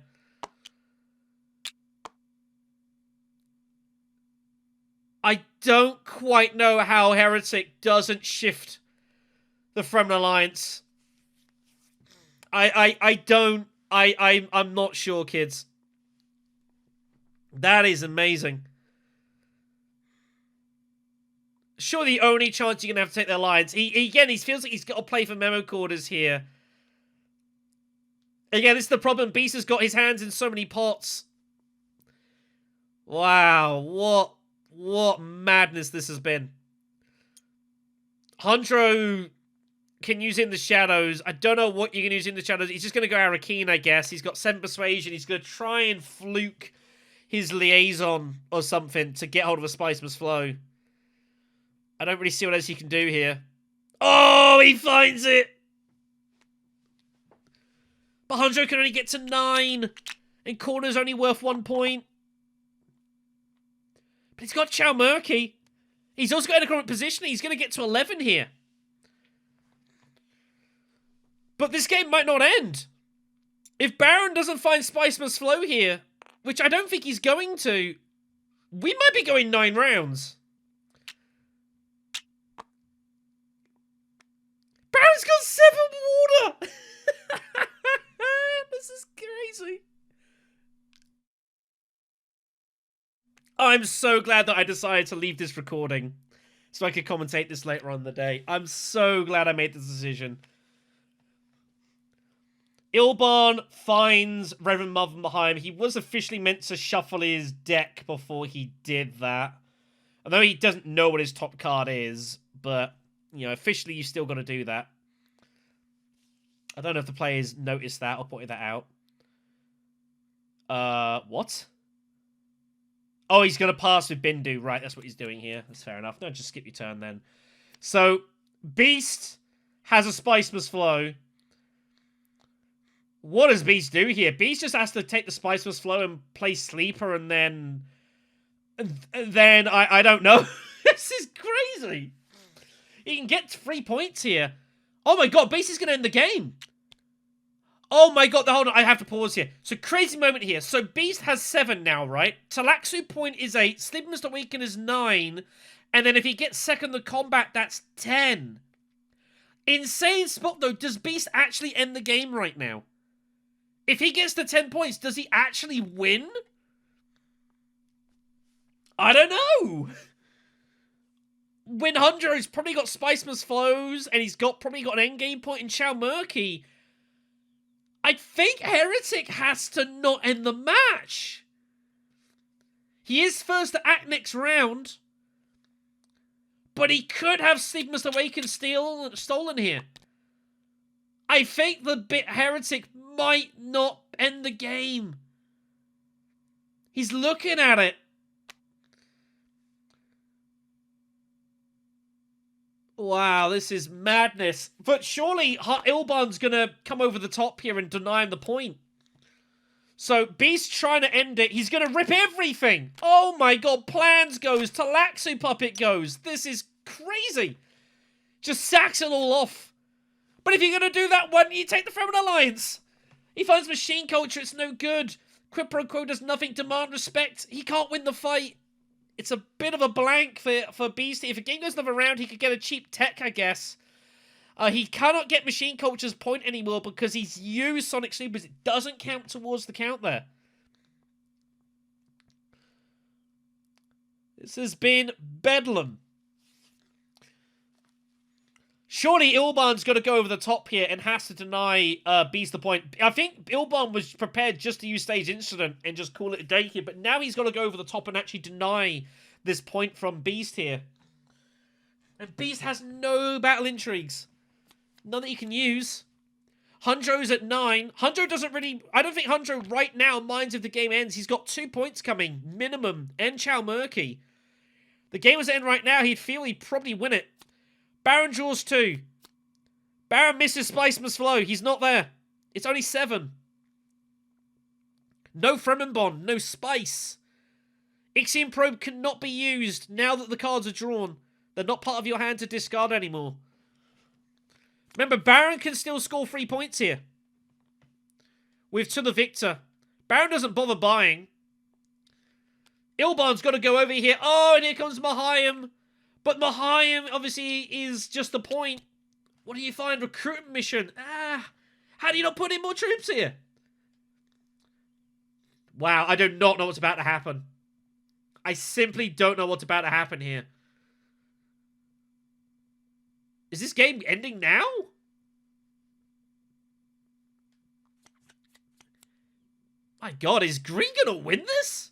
I don't quite know how Heretic doesn't shift the Fremen Alliance. I'm not sure, kids. That is amazing. Sure, the only chance you're going to have to take the alliance. He feels like he's got to play for memo quarters here. Again, this is the problem. Beast has got his hands in so many pots. Wow, what madness this has been. Hondro can use in the shadows. I don't know what you can use in the shadows. He's just going to go Arakeen, I guess. He's got 7 persuasion. He's going to try and fluke his liaison or something to get hold of a Spice Must Flow. I don't really see what else he can do here. Oh, he finds it! But Hondro can only get to 9. And corner's only worth 1 point. But he's got Chow Murky. He's also got economic positioning. He's going to get to 11 here. But this game might not end. If Baron doesn't find Spice Must Flow here, which I don't think he's going to, we might be going 9 rounds. Baron's got 7 water! This is crazy. I'm so glad that I decided to leave this recording so I could commentate this later on in the day. I'm so glad I made this decision. Ilban finds Reverend Mother behind him. He was officially meant to shuffle his deck before he did that. Although he doesn't know what his top card is, but, you know, officially you still got to do that. I don't know if the players noticed that or pointed that out. What? Oh, he's going to pass with Bindu. Right, that's what he's doing here. That's fair enough. No, just skip your turn then. So, Beast has a Spice Must Flow. What does Beast do here? Beast just has to take the Spice Must Flow and play Sleeper and then... I don't know. This is crazy. He can get 3 points here. Oh my god, Beast is going to end the game. Oh my god, hold on, I have to pause here. So, crazy moment here. So, Beast has 7 now, right? Talaxu point is 8, Sleep Must Awaken is 9, and then if he gets second the combat, that's 10. Insane spot, though. Does Beast actually end the game right now? If he gets to 10 points, does he actually win? I don't know. When Hunjo's probably got Spice Must Flows, and he's probably got an endgame point in Chow Murky, I think Heretic has to not end the match. He is first to act next round, but he could have Sleep Must Awaken stolen here. I think the Heretic might not end the game. He's looking at it. Wow, this is madness. But surely Ilban's going to come over the top here and deny him the point. So, Beast trying to end it. He's going to rip everything. Oh my god, Plans goes. Talaxu Puppet goes. This is crazy. Just sacks it all off. But if you're going to do that one, you take the Fremen Alliance. He finds Machine Culture. It's no good. Quid pro quo does nothing. Demand respect. He can't win the fight. It's a bit of a blank for Beast. If a game goes another round, he could get a cheap tech, I guess. He cannot get Machine Culture's point anymore because he's used Sonic Supers. It doesn't count towards the count there. This has been bedlam. Surely Ilban's got to go over the top here and has to deny Beast the point. I think Ilban was prepared just to use Stage Incident and just call it a day here, but now he's got to go over the top and actually deny this point from Beast here. And Beast has no battle intrigues. None that he can use. Hunjo's at 9. Hunjo doesn't really... I don't think Hunjo right now minds if the game ends. He's got 2 points coming, minimum, and Chow Murky. The game was to end right now. He'd feel he'd probably win it. Baron draws 2. Baron misses Spice Must Flow. He's not there. It's only 7. No Fremen Bond. No Spice. Ixion Probe cannot be used now that the cards are drawn. They're not part of your hand to discard anymore. Remember, Baron can still score 3 points here. With To the Victor. Baron doesn't bother buying. Ilban's got to go over here. Oh, and here comes Mahayim. But Mahayim, obviously, is just a point. What do you find? Recruitment mission. How do you not put in more troops here? Wow, I do not know what's about to happen. I simply don't know what's about to happen here. Is this game ending now? My god, is Green gonna win this?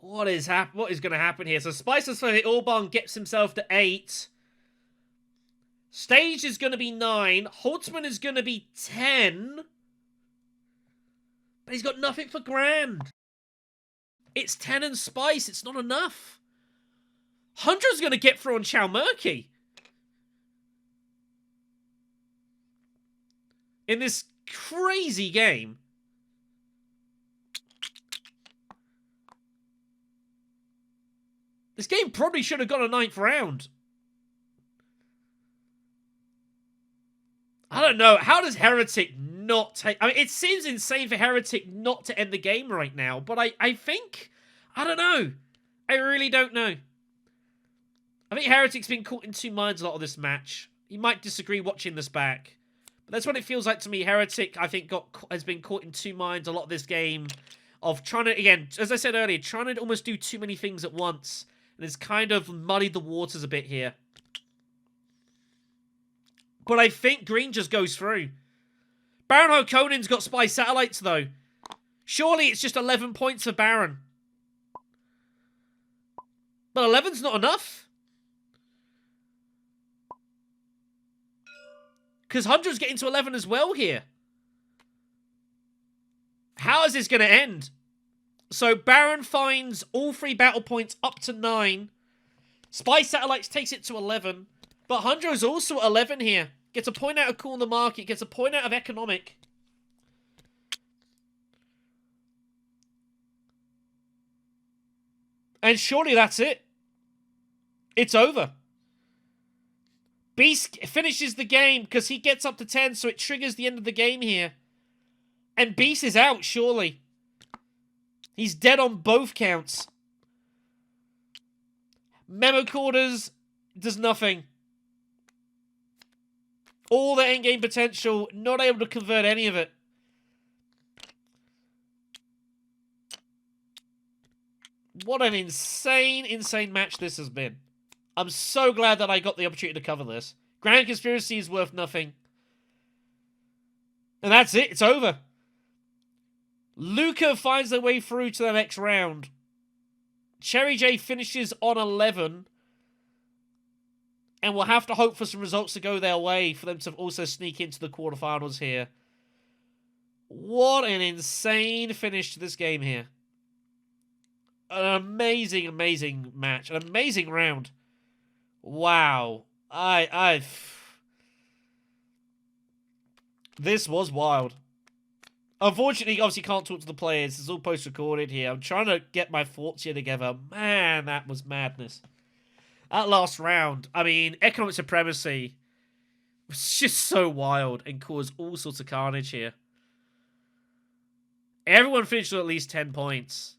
What is going to happen here? So Spices for Ilban gets himself to 8. Stage is going to be 9. Holtzman is going to be 10. But he's got nothing for Grand. It's 10 and Spice. It's not enough. Hunter's going to get through on Chow Murky. In this crazy game. This game probably should have got a 9th round. I don't know. How does Heretic not take... I mean, it seems insane for Heretic not to end the game right now, but I think... I don't know. I really don't know. I think Heretic's been caught in two minds a lot of this match. You might disagree watching this back. But that's what it feels like to me. Heretic, I think, has been caught in two minds a lot of this game. Of trying to, again, as I said earlier, trying to almost do too many things at once. And it's kind of muddied the waters a bit here. But I think Green just goes through. Baron Harkonnen's got spy satellites, though. Surely it's just 11 points for Baron. But 11's not enough. Because Hundra's getting to 11 as well here. How is this going to end? So Baron finds all 3 battle points up to 9. Spy Satellites takes it to 11. But Hundra's also at 11 here. Gets a point out of Cool in the Market. Gets a point out of Economic. And surely that's it. It's over. Beast finishes the game because he gets up to 10, so it triggers the end of the game here. And Beast is out, surely. He's dead on both counts. Memo Quarters does nothing. All the endgame potential, not able to convert any of it. What an insane, insane match this has been. I'm so glad that I got the opportunity to cover this. Grand Conspiracy is worth nothing. And that's it. It's over. Luca finds their way through to the next round. CherryJ finishes on 11. And we'll have to hope for some results to go their way for them to also sneak into the quarterfinals here. What an insane finish to this game here. An amazing, amazing match. An amazing round. Wow. This was wild. Unfortunately, obviously can't talk to the players. It's all post-recorded here. I'm trying to get my thoughts here together. Man, that was madness. That last round, I mean, Economic Supremacy was just so wild and caused all sorts of carnage here. Everyone finished with at least 10 points.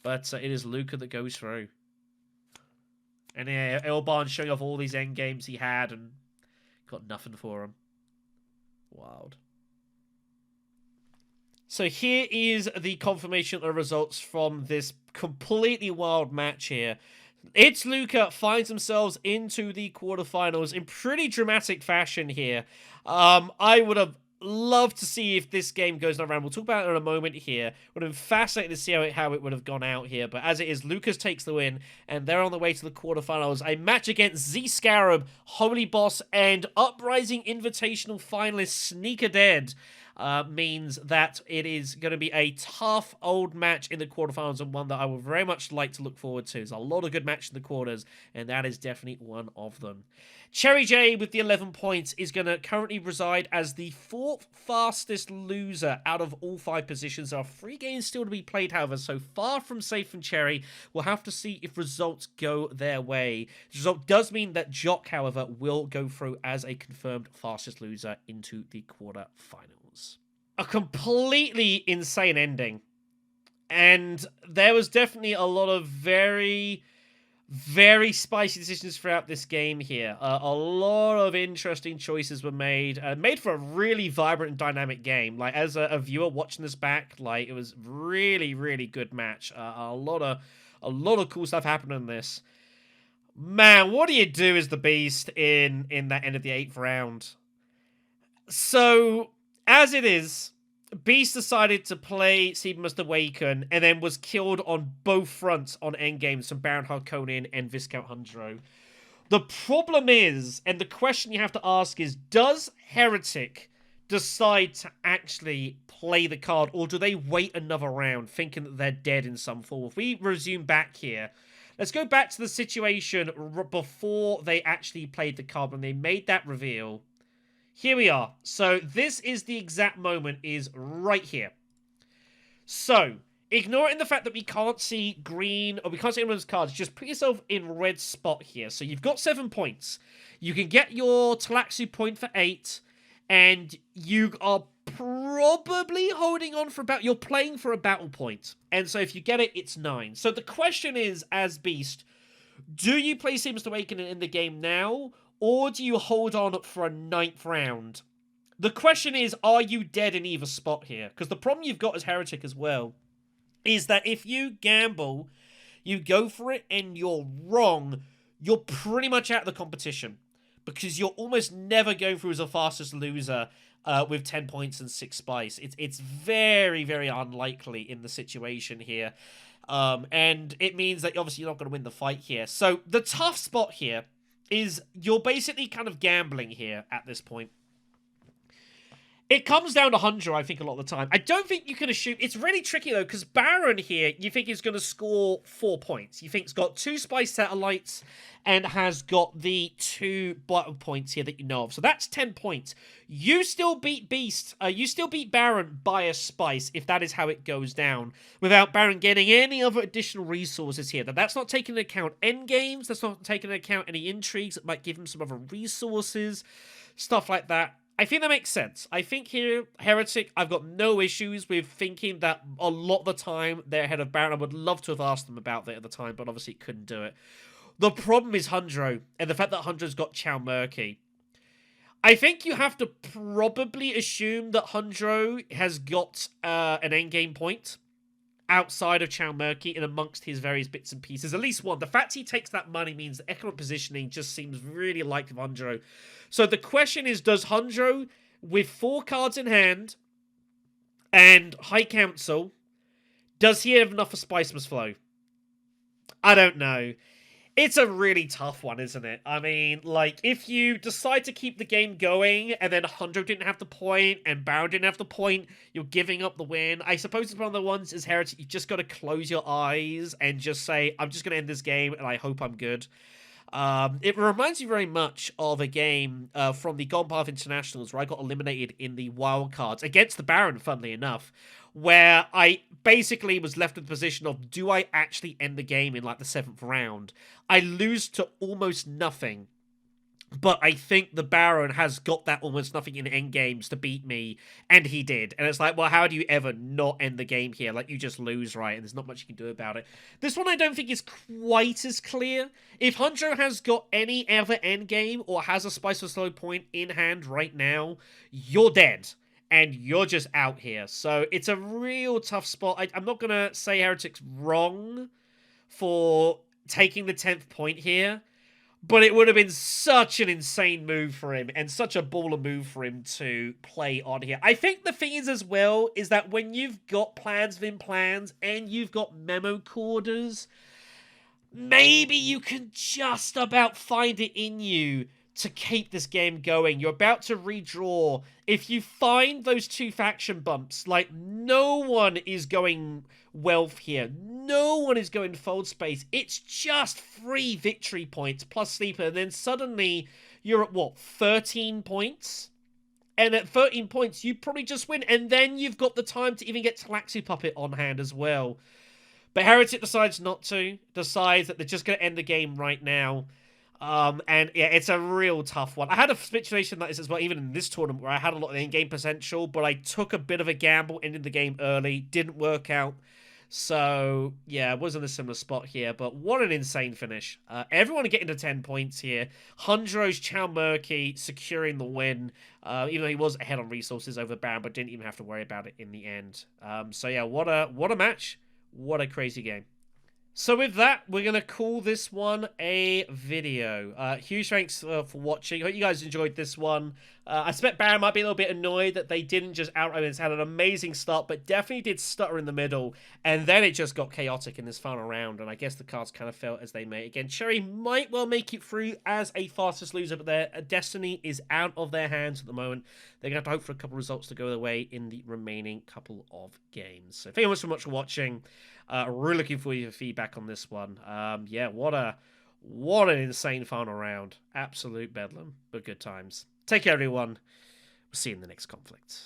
But it is Luca that goes through. And yeah, Elbarn showing off all these end games he had and got nothing for him. Wild. So here is the confirmation of the results from this completely wild match here. It's Luca finds themselves into the quarterfinals in pretty dramatic fashion here. I would have loved to see if this game goes around. We'll talk about it in a moment here. Would have been fascinating to see how it would have gone out here. But as it is, Lucas takes the win, and they're on the way to the quarterfinals. A match against Z Scarab, Holy Boss, and Uprising Invitational finalist Sneaker Dead. Means that it is going to be a tough old match in the quarterfinals, and one that I would very much like to look forward to. There's a lot of good matches in the quarters, and that is definitely one of them. CherryJ with the 11 points is going to currently reside as the 4th fastest loser out of all 5 positions. There are 3 games still to be played, however, so far from safe from Cherry. We'll have to see if results go their way. The result does mean that Jock, however, will go through as a confirmed fastest loser into the quarterfinals. A completely insane ending. And there was definitely a lot of very, very spicy decisions throughout this game here. A lot of interesting choices were made. Made for a really vibrant and dynamic game. Like, as a viewer watching this back, like, it was really, really good match. A lot of cool stuff happened in this. Man, what do you do as the Beast in that end of the 8th round? So, as it is, Beast decided to play Seed Must Awaken and then was killed on both fronts on endgames from Baron Harkonnen and Viscount Hundro. The problem is, and the question you have to ask is, does Heretic decide to actually play the card, or do they wait another round thinking that they're dead in some form? If we resume back here, let's go back to the situation before they actually played the card, when they made that reveal. Here we are. So this is the exact moment, is right here. So, ignoring the fact that we can't see green, or we can't see anyone's cards, just put yourself in red spot here. So you've got 7 points. You can get your Talaxu point for 8, and you are probably holding on for you're playing for a battle point. And so if you get it, it's 9. So the question is, as Beast, do you play Seamless Awakening in the game now, or do you hold on for a 9th round? The question is, are you dead in either spot here? Because the problem you've got as Heretic as well is that if you gamble, you go for it and you're wrong, you're pretty much out of the competition. Because you're almost never going through as the fastest loser with 10 points and 6 spice. It's very, very unlikely in the situation here. And it means that obviously you're not going to win the fight here. So the tough spot here is you're basically kind of gambling here at this point. It comes down to Hundra, I think, a lot of the time. I don't think you can assume... It's really tricky, though, because Baron here, you think is going to score 4 points. You think it's got 2 Spice Satellites and has got the 2 bottom points here that you know of. So that's 10 points. You still beat Beast. You still beat Baron by a Spice, if that is how it goes down, without Baron getting any other additional resources here. That's not taking into account endgames. That's not taking into account any intrigues that might give him some other resources. Stuff like that. I think that makes sense. I think here, Heretic, I've got no issues with thinking that a lot of the time they're ahead of Baron. I would love to have asked them about that at the time, but obviously couldn't do it. The problem is Hundro, and the fact that Hundro's got Chow Murky. I think you have to probably assume that Hundro has got an endgame point outside of Chow Murky and amongst his various bits and pieces. At least one. The fact he takes that money means the economic positioning just seems really like Hundro. So the question is, does Hundro, with 4 cards in hand and High Council, does he have enough for Spice Must Flow? I don't know. It's a really tough one, isn't it? I mean, like, if you decide to keep the game going and then Hundro didn't have the point and Baron didn't have the point, you're giving up the win. I suppose it's one of the ones as Heretic, you just got to close your eyes and just say, I'm just going to end this game and I hope I'm good. It reminds me very much of a game from the Golden Path Internationals where I got eliminated in the wildcards against the Baron, funnily enough, where I basically was left in the position of, do I actually end the game in like the 7th round? I lose to almost nothing. But I think the Baron has got that almost nothing in endgames to beat me, and he did. And it's like, well, how do you ever not end the game here? Like, you just lose, right? And there's not much you can do about it. This one I don't think is quite as clear. If Hundro has got any other endgame or has a Spice or Slow point in hand right now, you're dead. And you're just out here. So it's a real tough spot. I'm not going to say Heretic's wrong for taking the 10th point here. But it would have been such an insane move for him and such a baller move for him to play on here. I think the thing is as well is that when you've got plans within plans and you've got memo corders, maybe you can just about find it in you to keep this game going. You're about to redraw. If you find those 2 faction bumps, like, no one is going wealth here. No one is going fold space. It's just 3 victory points plus sleeper. And then suddenly you're at, what, 13 points? And at 13 points, you probably just win. And then you've got the time to even get Talaxi Puppet on hand as well. But Heretic decides not to. Decides that they're just going to end the game right now. And yeah, it's a real tough one. I had a situation like this as well, even in this tournament, where I had a lot of in-game potential, but I took a bit of a gamble, ended the game early, didn't work out. So, yeah, I was in a similar spot here, but what an insane finish. Everyone getting to 10 points here. Hundro's Chow Murky securing the win, even though he was ahead on resources over Baron, but didn't even have to worry about it in the end. So, yeah, what a match. What a crazy game. So with that, we're going to call this one a video. Huge thanks for watching. Hope you guys enjoyed this one. I suspect Baron might be a little bit annoyed that they didn't just outright. It's had an amazing start, but definitely did stutter in the middle. And then it just got chaotic in this final round. And I guess the cards kind of fell as they may. Again, Cherry might well make it through as a fastest loser, but their destiny is out of their hands at the moment. They're going to have to hope for a couple of results to go their way in the remaining couple of games. So thank you so much for watching. Really looking forward to your feedback on this one. Yeah, what an insane final round. Absolute bedlam, but good times. Take care, everyone. We'll see you in the next conflict.